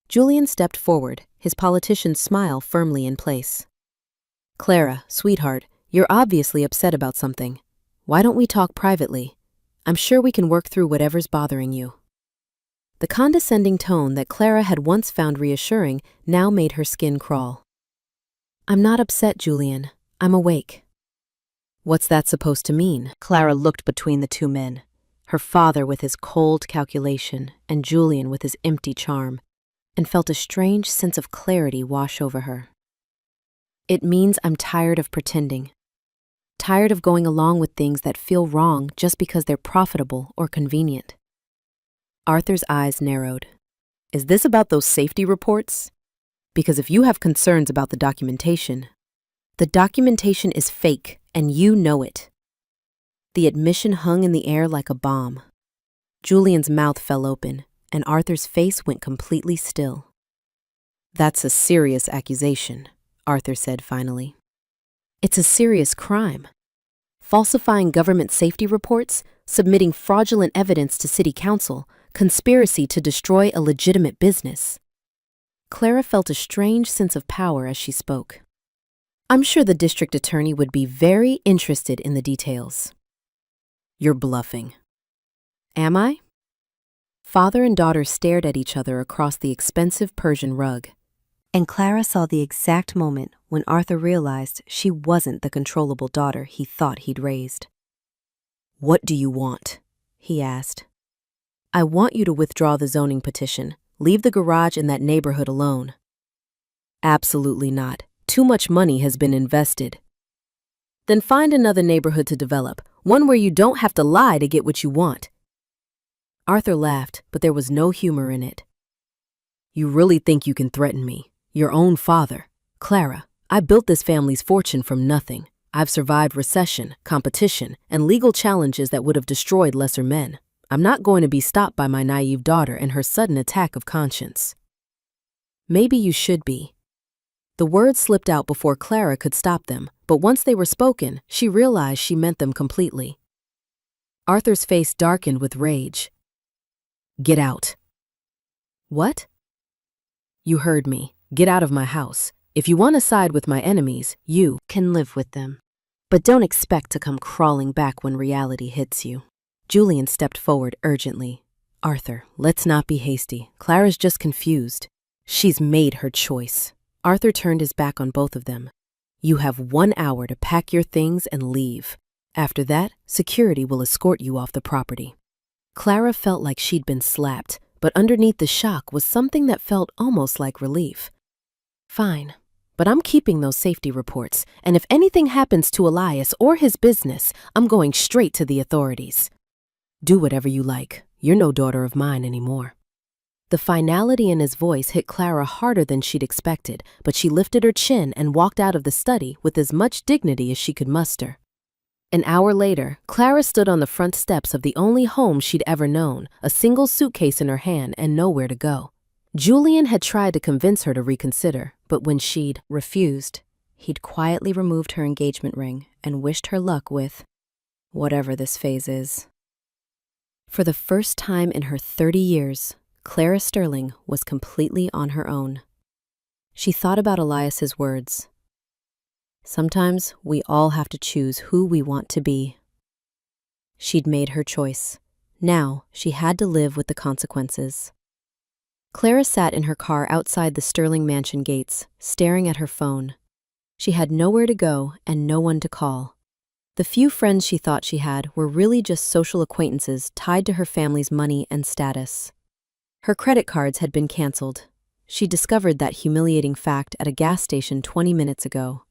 Julian stepped forward, his politician's smile firmly in place. "Clara, sweetheart, you're obviously upset about something. Why don't we talk privately? I'm sure we can work through whatever's bothering you." The condescending tone that Clara had once found reassuring now made her skin crawl. "I'm not upset, Julian. I'm awake." "What's that supposed to mean?" Clara looked between the two men, her father with his cold calculation and Julian with his empty charm, and felt a strange sense of clarity wash over her. "It means I'm tired of pretending. Tired of going along with things that feel wrong just because they're profitable or convenient." Arthur's eyes narrowed. "Is this about those safety reports? Because if you have concerns about the documentation is fake, and you know it." The admission hung in the air like a bomb. Julian's mouth fell open, and Arthur's face went completely still. "That's a serious accusation," Arthur said finally. "It's a serious crime. Falsifying government safety reports, submitting fraudulent evidence to city council, conspiracy to destroy a legitimate business." Clara felt a strange sense of power as she spoke. "I'm sure the district attorney would be very interested in the details." "You're bluffing." "Am I?" Father and daughter stared at each other across the expensive Persian rug, and Clara saw the exact moment when Arthur realized she wasn't the controllable daughter he thought he'd raised. "What do you want?" he asked. "I want you to withdraw the zoning petition. Leave the garage in that neighborhood alone." "Absolutely not. Too much money has been invested." "Then find another neighborhood to develop, one where you don't have to lie to get what you want." Arthur laughed, but there was no humor in it. "You really think you can threaten me? Your own father? Clara, I built this family's fortune from nothing. I've survived recession, competition, and legal challenges that would have destroyed lesser men. I'm not going to be stopped by my naive daughter and her sudden attack of conscience." "Maybe you should be." The words slipped out before Clara could stop them, but once they were spoken, she realized she meant them completely. Arthur's face darkened with rage. "Get out." "What?" "You heard me. Get out of my house. If you want to side with my enemies, you can live with them. But don't expect to come crawling back when reality hits you." Julian stepped forward urgently. "Arthur, let's not be hasty. Clara's just confused. She's made her choice." Arthur turned his back on both of them. "You have 1 hour to pack your things and leave. After that, security will escort you off the property." Clara felt like she'd been slapped, but underneath the shock was something that felt almost like relief. "Fine, but I'm keeping those safety reports, and if anything happens to Elias or his business, I'm going straight to the authorities." "Do whatever you like. You're no daughter of mine anymore." The finality in his voice hit Clara harder than she'd expected, but she lifted her chin and walked out of the study with as much dignity as she could muster. An hour later, Clara stood on the front steps of the only home she'd ever known, a single suitcase in her hand and nowhere to go. Julian had tried to convince her to reconsider, but when she'd refused, he'd quietly removed her engagement ring and wished her luck with whatever this phase is. For the first time in her 30 years, Clara Sterling was completely on her own. She thought about Elias's words. Sometimes we all have to choose who we want to be. She'd made her choice. Now she had to live with the consequences. Clara sat in her car outside the Sterling mansion gates, staring at her phone. She had nowhere to go and no one to call. The few friends she thought she had were really just social acquaintances tied to her family's money and status. Her credit cards had been canceled. She discovered that humiliating fact at a gas station 20 minutes ago.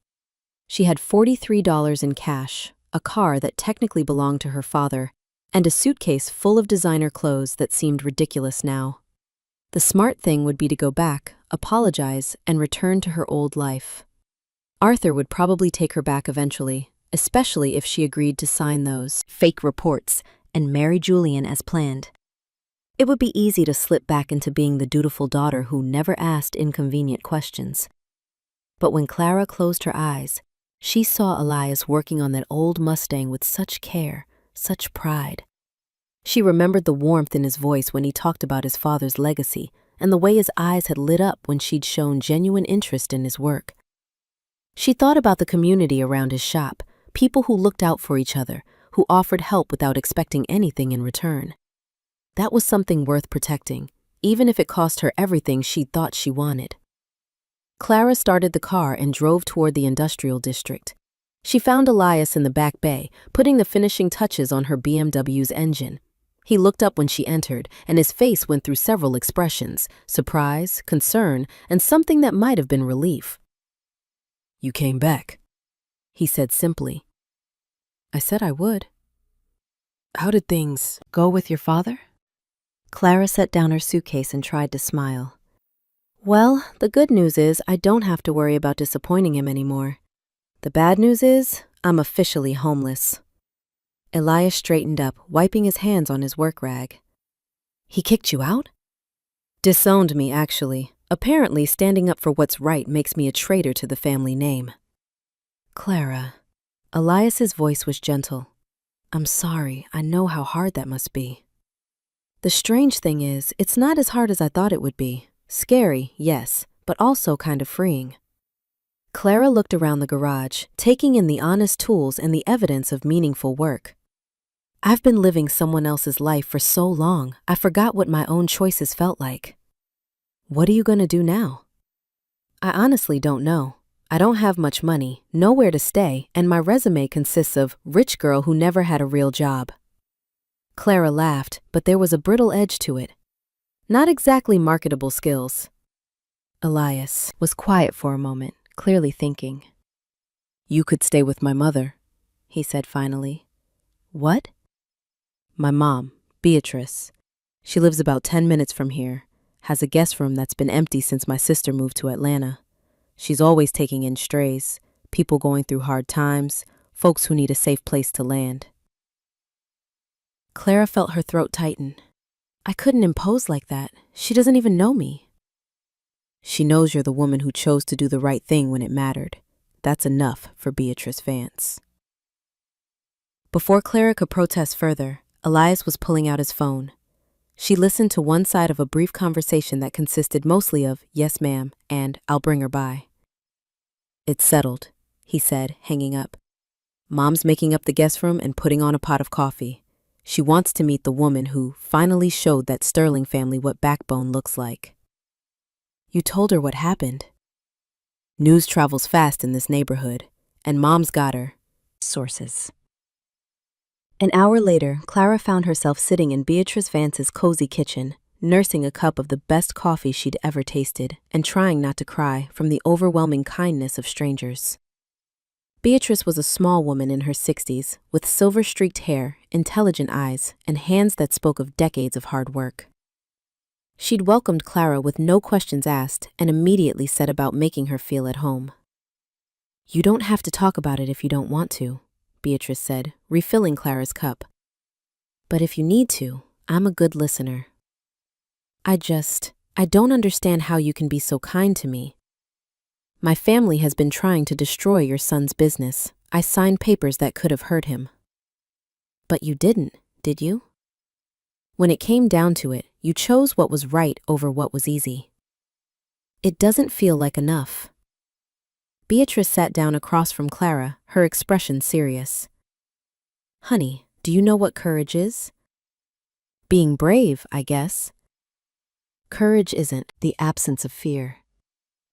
She had $43 in cash, a car that technically belonged to her father, and a suitcase full of designer clothes that seemed ridiculous now. The smart thing would be to go back, apologize, and return to her old life. Arthur would probably take her back eventually, especially if she agreed to sign those fake reports and marry Julian as planned. It would be easy to slip back into being the dutiful daughter who never asked inconvenient questions. But when Clara closed her eyes, she saw Elias working on that old Mustang with such care, such pride. She remembered the warmth in his voice when he talked about his father's legacy and the way his eyes had lit up when she'd shown genuine interest in his work. She thought about the community around his shop, people who looked out for each other, who offered help without expecting anything in return. That was something worth protecting, even if it cost her everything she'd thought she wanted. Clara started the car and drove toward the industrial district. She found Elias in the back bay, putting the finishing touches on her BMW's engine. He looked up when she entered, and his face went through several expressions: surprise, concern, and something that might have been relief. "You came back," he said simply. "I said I would." "How did things go with your father?" Clara set down her suitcase and tried to smile. "Well, the good news is I don't have to worry about disappointing him anymore. The bad news is I'm officially homeless." Elias straightened up, wiping his hands on his work rag. "He kicked you out?" "Disowned me, actually. Apparently, standing up for what's right makes me a traitor to the family name." "Clara." Elias's voice was gentle. "I'm sorry. I know how hard that must be." "The strange thing is, it's not as hard as I thought it would be. Scary, yes, but also kind of freeing." Clara looked around the garage, taking in the honest tools and the evidence of meaningful work. "I've been living someone else's life for so long, I forgot what my own choices felt like." "What are you going to do now?" "I honestly don't know. I don't have much money, nowhere to stay, and my resume consists of rich girl who never had a real job." Clara laughed, but there was a brittle edge to it. Not exactly marketable skills. Elias was quiet for a moment, clearly thinking. "You could stay with my mother," he said finally. "What?" "My mom, Beatrice. She lives about 10 minutes from here, has a guest room that's been empty since my sister moved to Atlanta. She's always taking in strays, people going through hard times, folks who need a safe place to land." Clara felt her throat tighten. "I couldn't impose like that. She doesn't even know me." "She knows you're the woman who chose to do the right thing when it mattered. That's enough for Beatrice Vance." Before Clara could protest further, Elias was pulling out his phone. She listened to one side of a brief conversation that consisted mostly of "yes ma'am" and "I'll bring her by." "It's settled," he said, hanging up. "Mom's making up the guest room and putting on a pot of coffee. She wants to meet the woman who finally showed that Sterling family what backbone looks like." "You told her what happened?" "News travels fast in this neighborhood, and Mom's got her sources." An hour later, Clara found herself sitting in Beatrice Vance's cozy kitchen, nursing a cup of the best coffee she'd ever tasted and trying not to cry from the overwhelming kindness of strangers. Beatrice was a small woman in her 60s, with silver-streaked hair, intelligent eyes, and hands that spoke of decades of hard work. She'd welcomed Clara with no questions asked and immediately set about making her feel at home. "You don't have to talk about it if you don't want to, Beatrice said, refilling Clara's cup. But if you need to, I'm a good listener. I don't understand how you can be so kind to me. My family has been trying to destroy your son's business. I signed papers that could have hurt him. But you didn't, did you? When it came down to it, you chose what was right over what was easy. It doesn't feel like enough. Beatrice sat down across from Clara, her expression serious. Honey, do you know what courage is? Being brave, I guess. Courage isn't the absence of fear.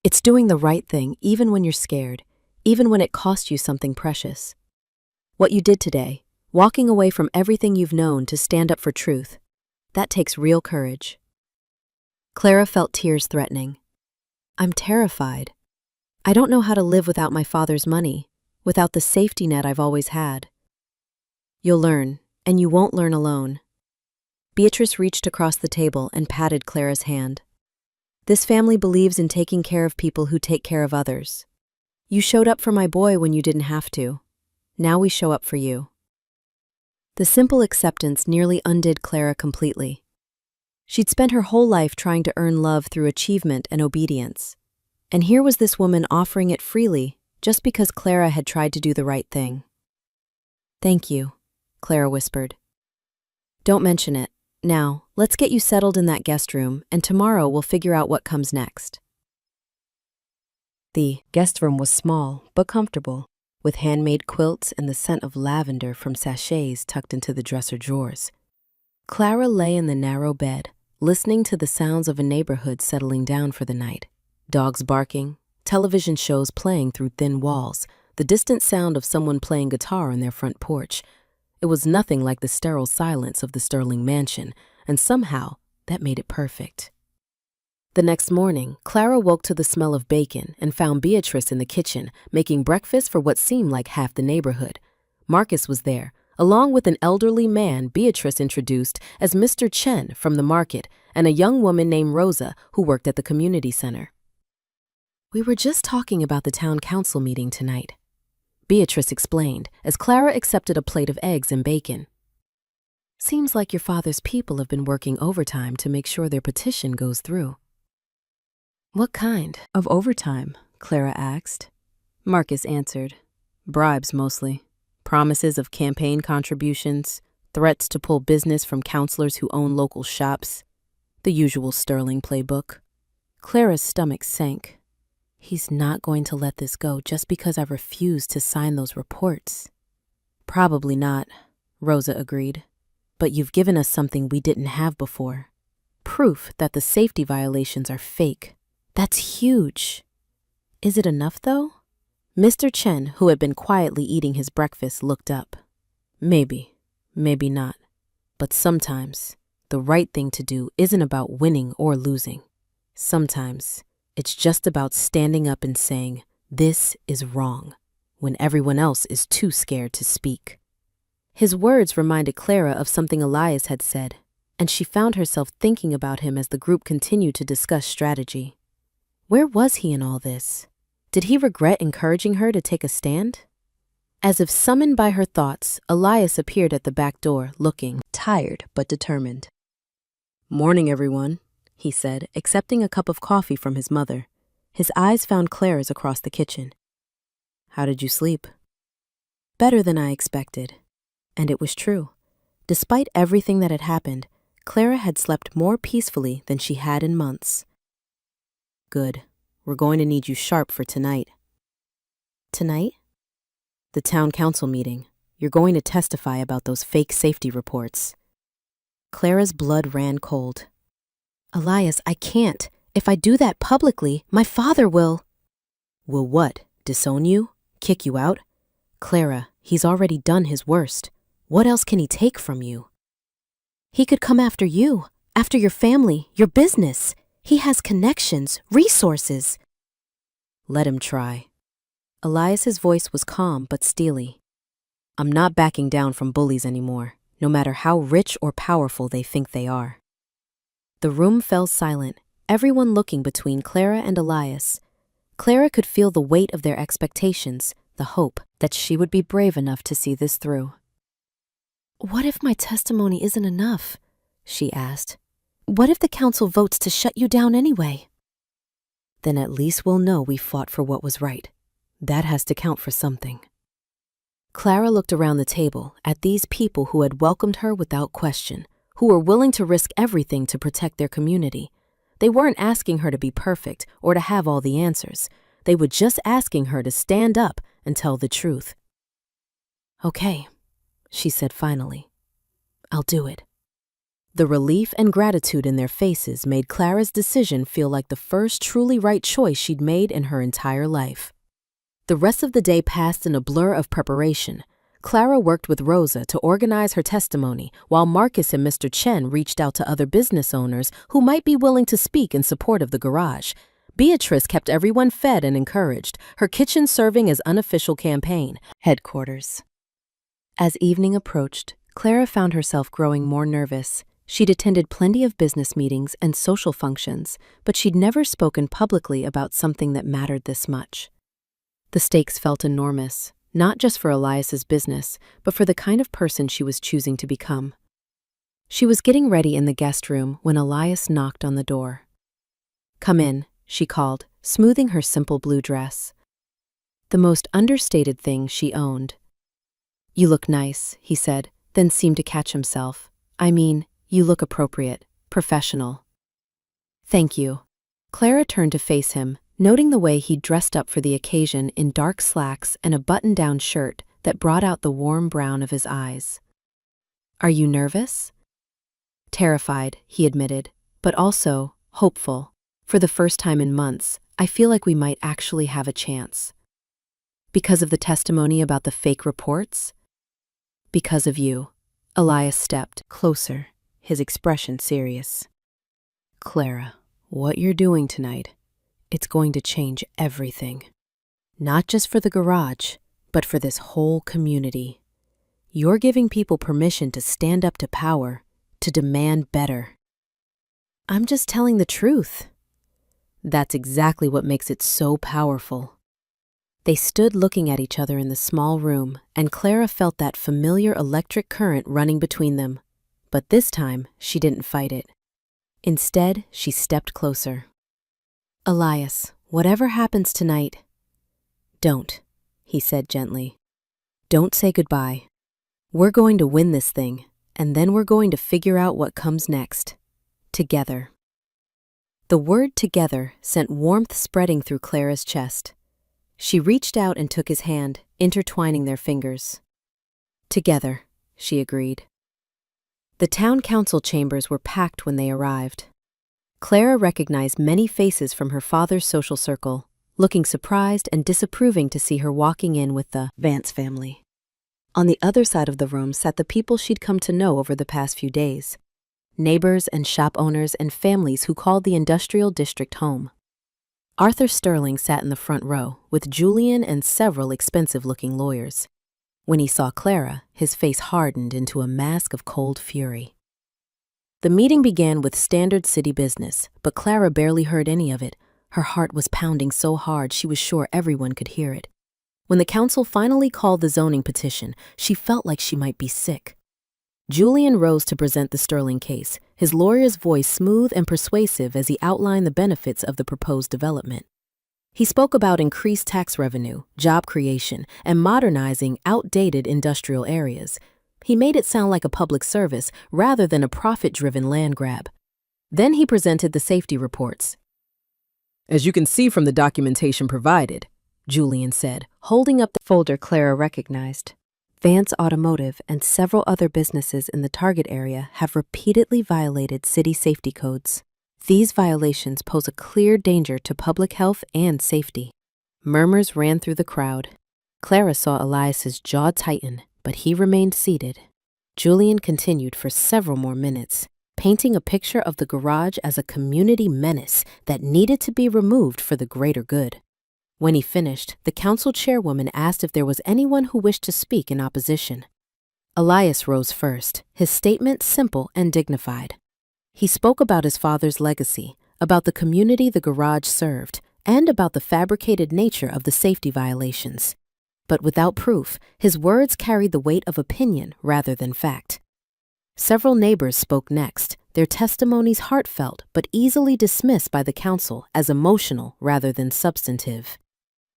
It's doing the right thing even when you're scared, even when it costs you something precious. What you did today, walking away from everything you've known to stand up for truth, that takes real courage. Clara felt tears threatening. I'm terrified. I don't know how to live without my father's money, without the safety net I've always had. You'll learn, and you won't learn alone. Beatrice reached across the table and patted Clara's hand. This family believes in taking care of people who take care of others. You showed up for my boy when you didn't have to. Now we show up for you. The simple acceptance nearly undid Clara completely. She'd spent her whole life trying to earn love through achievement and obedience. And here was this woman offering it freely, just because Clara had tried to do the right thing. Thank you, Clara whispered. Don't mention it. Now, let's get you settled in that guest room, and tomorrow we'll figure out what comes next. The guest room was small but comfortable, with handmade quilts and the scent of lavender from sachets tucked into the dresser drawers. Clara lay in the narrow bed, listening to the sounds of a neighborhood settling down for the night. Dogs barking, television shows playing through thin walls, the distant sound of someone playing guitar on their front porch. It was nothing like the sterile silence of the Sterling mansion, and somehow that made it perfect. The next morning, Clara woke to the smell of bacon and found Beatrice in the kitchen, making breakfast for what seemed like half the neighborhood. Marcus was there, along with an elderly man Beatrice introduced as Mr. Chen from the market, and a young woman named Rosa who worked at the community center. We were just talking about the town council meeting tonight, Beatrice explained as Clara accepted a plate of eggs and bacon. Seems like your father's people have been working overtime to make sure their petition goes through. What kind of overtime? Clara asked. Marcus answered. Bribes mostly. Promises of campaign contributions, threats to pull business from counselors who own local shops. The usual Sterling playbook. Clara's stomach sank. He's not going to let this go just because I refused to sign those reports. Probably not, Rosa agreed. But you've given us something we didn't have before. Proof that the safety violations are fake. That's huge. Is it enough, though? Mr. Chen, who had been quietly eating his breakfast, looked up. Maybe, maybe not. But sometimes, the right thing to do isn't about winning or losing. Sometimes, it's just about standing up and saying, this is wrong, when everyone else is too scared to speak. His words reminded Clara of something Elias had said, and she found herself thinking about him as the group continued to discuss strategy. Where was he in all this? Did he regret encouraging her to take a stand? As if summoned by her thoughts, Elias appeared at the back door, looking tired but determined. Morning, everyone, he said, accepting a cup of coffee from his mother. His eyes found Clara's across the kitchen. How did you sleep? Better than I expected. And it was true. Despite everything that had happened, Clara had slept more peacefully than she had in months. Good. We're going to need you sharp for tonight. Tonight? The town council meeting. You're going to testify about those fake safety reports. Clara's blood ran cold. Elias, I can't. If I do that publicly, my father will... Will what? Disown you? Kick you out? Clara, he's already done his worst. What else can he take from you? He could come after you, after your family, your business. He has connections, resources. Let him try. Elias's voice was calm but steely. I'm not backing down from bullies anymore, no matter how rich or powerful they think they are. The room fell silent, everyone looking between Clara and Elias. Clara could feel the weight of their expectations, the hope, that she would be brave enough to see this through. "What if my testimony isn't enough?" she asked. "What if the council votes to shut you down anyway?" "Then at least we'll know we fought for what was right. That has to count for something." Clara looked around the table at these people who had welcomed her without question, who were willing to risk everything to protect their community. They weren't asking her to be perfect or to have all the answers. They were just asking her to stand up and tell the truth. "Okay," she said finally. "I'll do it." The relief and gratitude in their faces made Clara's decision feel like the first truly right choice she'd made in her entire life. The rest of the day passed in a blur of preparation. Clara worked with Rosa to organize her testimony, while Marcus and Mr. Chen reached out to other business owners who might be willing to speak in support of the garage. Beatrice kept everyone fed and encouraged, her kitchen serving as unofficial campaign headquarters. As evening approached, Clara found herself growing more nervous. She'd attended plenty of business meetings and social functions, but she'd never spoken publicly about something that mattered this much. The stakes felt enormous, not just for Elias's business, but for the kind of person she was choosing to become. She was getting ready in the guest room when Elias knocked on the door. "Come in," she called, smoothing her simple blue dress. The most understated thing she owned. "You look nice," he said, then seemed to catch himself. "I mean, you look appropriate, professional." "Thank you." Clara turned to face him, noting the way he'd dressed up for the occasion in dark slacks and a button-down shirt that brought out the warm brown of his eyes. "Are you nervous?" "Terrified," he admitted, "but also hopeful. For the first time in months, I feel like we might actually have a chance." "Because of the testimony about the fake reports?" "Because of you." Elias stepped closer, his expression serious. "Clara, what you're doing tonight, it's going to change everything. Not just for the garage, but for this whole community. You're giving people permission to stand up to power, to demand better." "I'm just telling the truth." "That's exactly what makes it so powerful." They stood looking at each other in the small room, and Clara felt that familiar electric current running between them. But this time, she didn't fight it. Instead, she stepped closer. "Elias, whatever happens tonight, don't," he said gently. "Don't say goodbye. We're going to win this thing, and then we're going to figure out what comes next. Together." The word "together" sent warmth spreading through Clara's chest. She reached out and took his hand, intertwining their fingers. "Together," she agreed. The town council chambers were packed when they arrived. Clara recognized many faces from her father's social circle, looking surprised and disapproving to see her walking in with the Vance family. On the other side of the room sat the people she'd come to know over the past few days. Neighbors and shop owners and families who called the industrial district home. Arthur Sterling sat in the front row, with Julian and several expensive-looking lawyers. When he saw Clara, his face hardened into a mask of cold fury. The meeting began with standard city business, but Clara barely heard any of it. Her heart was pounding so hard she was sure everyone could hear it. When the council finally called the zoning petition, she felt like she might be sick. Julian rose to present the Sterling case, his lawyer's voice smooth and persuasive as he outlined the benefits of the proposed development. He spoke about increased tax revenue, job creation, and modernizing outdated industrial areas. He made it sound like a public service rather than a profit-driven land grab. Then he presented the safety reports. "As you can see from the documentation provided," Julian said, holding up the folder Clara recognized. Vance Automotive and several other businesses in the target area have repeatedly violated city safety codes. These violations pose a clear danger to public health and safety. Murmurs ran through the crowd. Clara saw Elias's jaw tighten, but he remained seated. Julian continued for several more minutes, painting a picture of the garage as a community menace that needed to be removed for the greater good. When he finished, the council chairwoman asked if there was anyone who wished to speak in opposition. Elias rose first, his statement simple and dignified. He spoke about his father's legacy, about the community the garage served, and about the fabricated nature of the safety violations. But without proof, his words carried the weight of opinion rather than fact. Several neighbors spoke next, their testimonies heartfelt but easily dismissed by the council as emotional rather than substantive.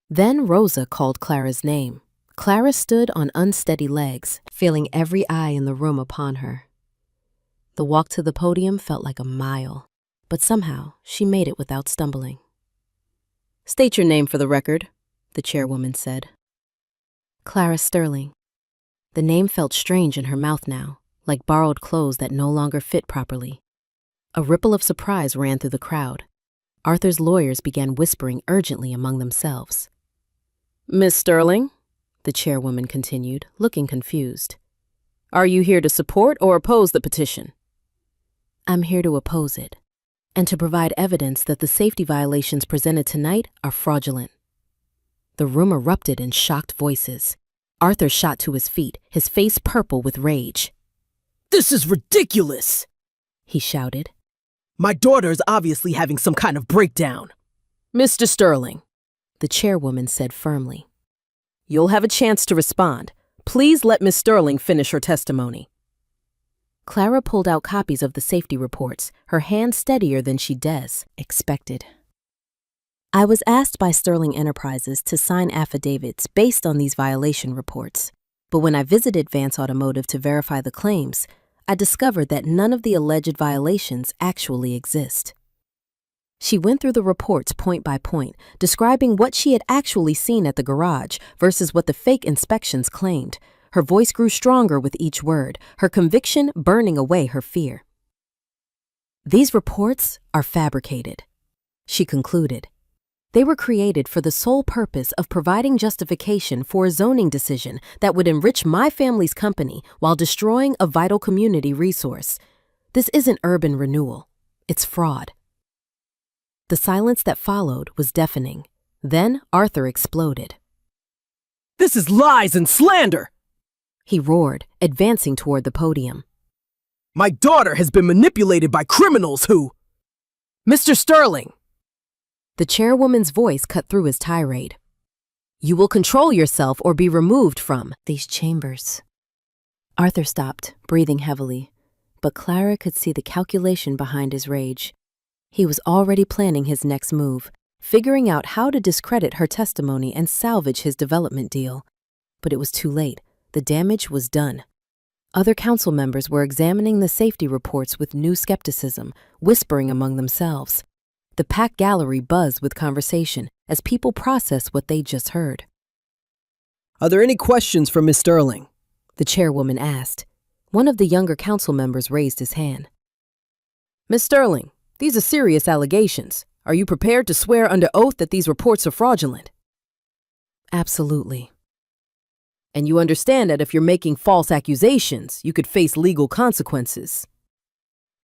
Then Rosa called Clara's name. Clara stood on unsteady legs, feeling every eye in the room upon her. The walk to the podium felt like a mile, but somehow she made it without stumbling. "State your name for the record," the chairwoman said. Clara Sterling. The name felt strange in her mouth now, like borrowed clothes that no longer fit properly. A ripple of surprise ran through the crowd. Arthur's lawyers began whispering urgently among themselves. "Miss Sterling," the chairwoman continued, looking confused, "are you here to support or oppose the petition?" I'm here to oppose it, and to provide evidence that the safety violations presented tonight are fraudulent. The room erupted in shocked voices. Arthur shot to his feet, his face purple with rage. This is ridiculous, He shouted. My daughter is obviously having some kind of breakdown. "Mr. Sterling, The chairwoman said firmly. you'll have a chance to respond. Please let Miss Sterling finish her testimony." Clara pulled out copies of the safety reports, her hand steadier than she expected. I was asked by Sterling Enterprises to sign affidavits based on these violation reports, but when I visited Vance Automotive to verify the claims, I discovered that none of the alleged violations actually exist. She went through the reports point by point, describing what she had actually seen at the garage versus what the fake inspections claimed. Her voice grew stronger with each word, her conviction burning away her fear. These reports are fabricated, she concluded. They were created for the sole purpose of providing justification for a zoning decision that would enrich my family's company while destroying a vital community resource. This isn't urban renewal. It's fraud. The silence that followed was deafening. Then Arthur exploded. This is lies and slander! He roared, advancing toward the podium. My daughter has been manipulated by criminals who... Mr. Sterling! The chairwoman's voice cut through his tirade. You will control yourself or be removed from these chambers. Arthur stopped, breathing heavily, but Clara could see the calculation behind his rage. He was already planning his next move, figuring out how to discredit her testimony and salvage his development deal. But it was too late. The damage was done. Other council members were examining the safety reports with new skepticism, whispering among themselves. The packed gallery buzzed with conversation as people processed what they just heard. Are there any questions for Miss Sterling? The chairwoman asked. One of the younger council members raised his hand. "Miss Sterling, these are serious allegations. Are you prepared to swear under oath that these reports are fraudulent?" Absolutely. "And you understand that if you're making false accusations, you could face legal consequences?"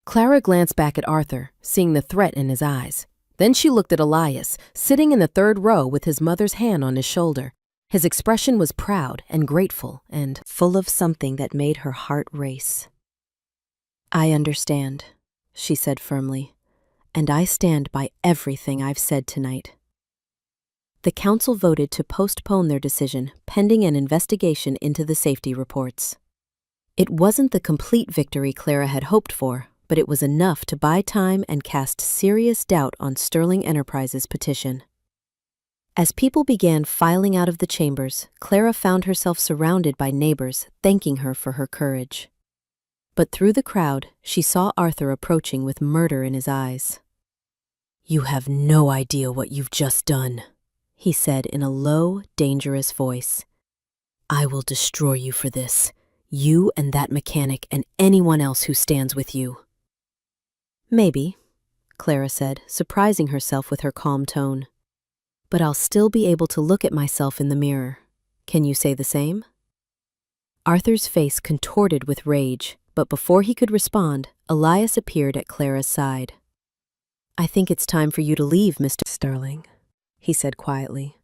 Clara glanced back at Arthur, seeing the threat in his eyes. Then she looked at Elias, sitting in the third row with his mother's hand on his shoulder. His expression was proud and grateful and full of something that made her heart race. I understand, she said firmly, and I stand by everything I've said tonight. The council voted to postpone their decision pending an investigation into the safety reports. It wasn't the complete victory Clara had hoped for, but it was enough to buy time and cast serious doubt on Sterling Enterprises' petition. As people began filing out of the chambers, Clara found herself surrounded by neighbors thanking her for her courage. But through the crowd, she saw Arthur approaching with murder in his eyes. You have no idea what you've just done, he said in a low, dangerous voice. I will destroy you for this, you and that mechanic and anyone else who stands with you. Maybe, Clara said, surprising herself with her calm tone. But I'll still be able to look at myself in the mirror. Can you say the same? Arthur's face contorted with rage, but before he could respond, Elias appeared at Clara's side. I think it's time for you to leave, Mr. Sterling, he said quietly.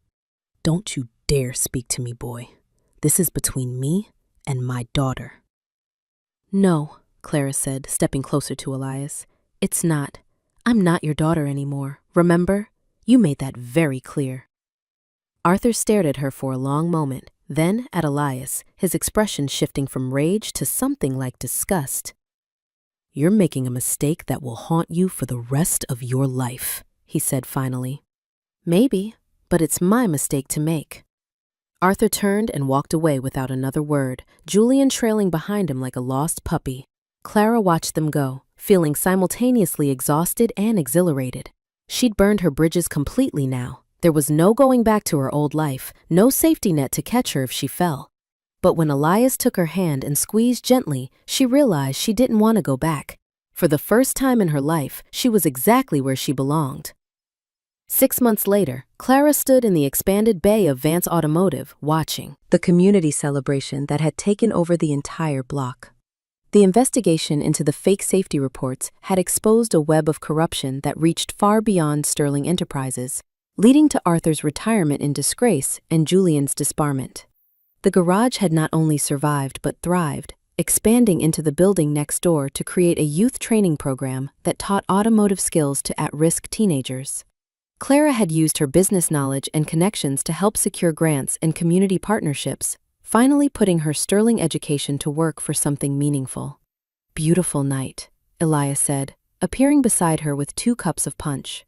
Don't you dare speak to me, boy. This is between me and my daughter. No, Clara said, stepping closer to Elias. It's not. I'm not your daughter anymore, remember? You made that very clear. Arthur stared at her for a long moment, then at Elias, his expression shifting from rage to something like disgust. "You're making a mistake that will haunt you for the rest of your life," he said finally. "Maybe, but it's my mistake to make." Arthur turned and walked away without another word, Julian trailing behind him like a lost puppy. Clara watched them go, feeling simultaneously exhausted and exhilarated. She'd burned her bridges completely now. There was no going back to her old life, no safety net to catch her if she fell. But when Elias took her hand and squeezed gently, she realized she didn't want to go back. For the first time in her life, she was exactly where she belonged. 6 months later, Clara stood in the expanded bay of Vance Automotive, watching the community celebration that had taken over the entire block. The investigation into the fake safety reports had exposed a web of corruption that reached far beyond Sterling Enterprises, leading to Arthur's retirement in disgrace and Julian's disbarment. The garage had not only survived but thrived, expanding into the building next door to create a youth training program that taught automotive skills to at-risk teenagers. Clara had used her business knowledge and connections to help secure grants and community partnerships, finally putting her sterling education to work for something meaningful. "Beautiful night," Elias said, appearing beside her with 2 cups of punch.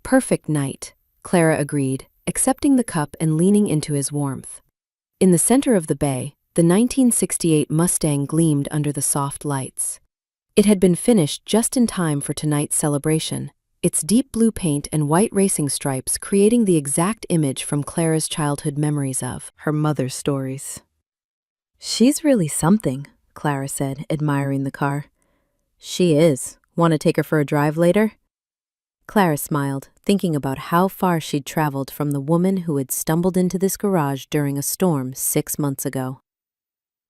"Perfect night," Clara agreed, accepting the cup and leaning into his warmth. In the center of the bay, the 1968 Mustang gleamed under the soft lights. It had been finished just in time for tonight's celebration, its deep blue paint and white racing stripes creating the exact image from Clara's childhood memories of her mother's stories. "She's really something," Clara said, admiring the car. "She is. Want to take her for a drive later?" Clara smiled, thinking about how far she'd traveled from the woman who had stumbled into this garage during a storm 6 months ago.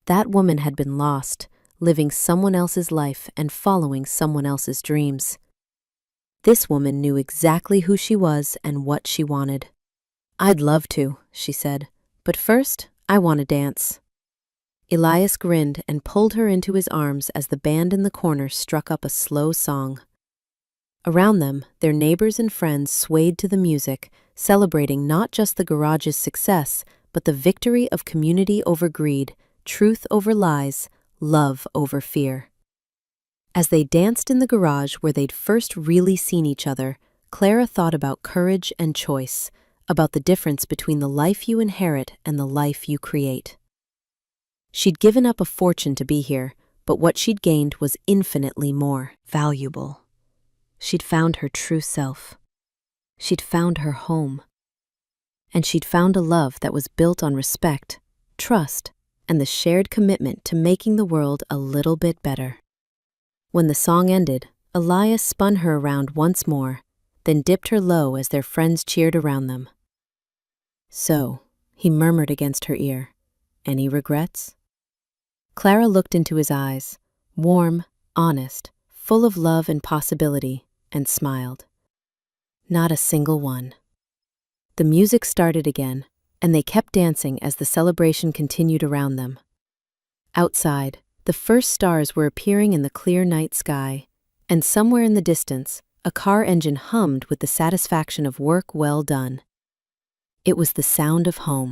That woman had been lost, living someone else's life and following someone else's dreams. This woman knew exactly who she was and what she wanted. "I'd love to," she said, "but first, I want to dance." Elias grinned and pulled her into his arms as the band in the corner struck up a slow song. Around them, their neighbors and friends swayed to the music, celebrating not just the garage's success, but the victory of community over greed, truth over lies, love over fear. As they danced in the garage where they'd first really seen each other, Clara thought about courage and choice, about the difference between the life you inherit and the life you create. She'd given up a fortune to be here, but what she'd gained was infinitely more valuable. She'd found her true self. She'd found her home. And she'd found a love that was built on respect, trust, and the shared commitment to making the world a little bit better. When the song ended, Elias spun her around once more, then dipped her low as their friends cheered around them. "So," he murmured against her ear, "any regrets?" Clara looked into his eyes, warm, honest, full of love and possibility, and smiled. "Not a single one." The music started again, and they kept dancing as the celebration continued around them. Outside, the first stars were appearing in the clear night sky, and somewhere in the distance, a car engine hummed with the satisfaction of work well done. It was the sound of home.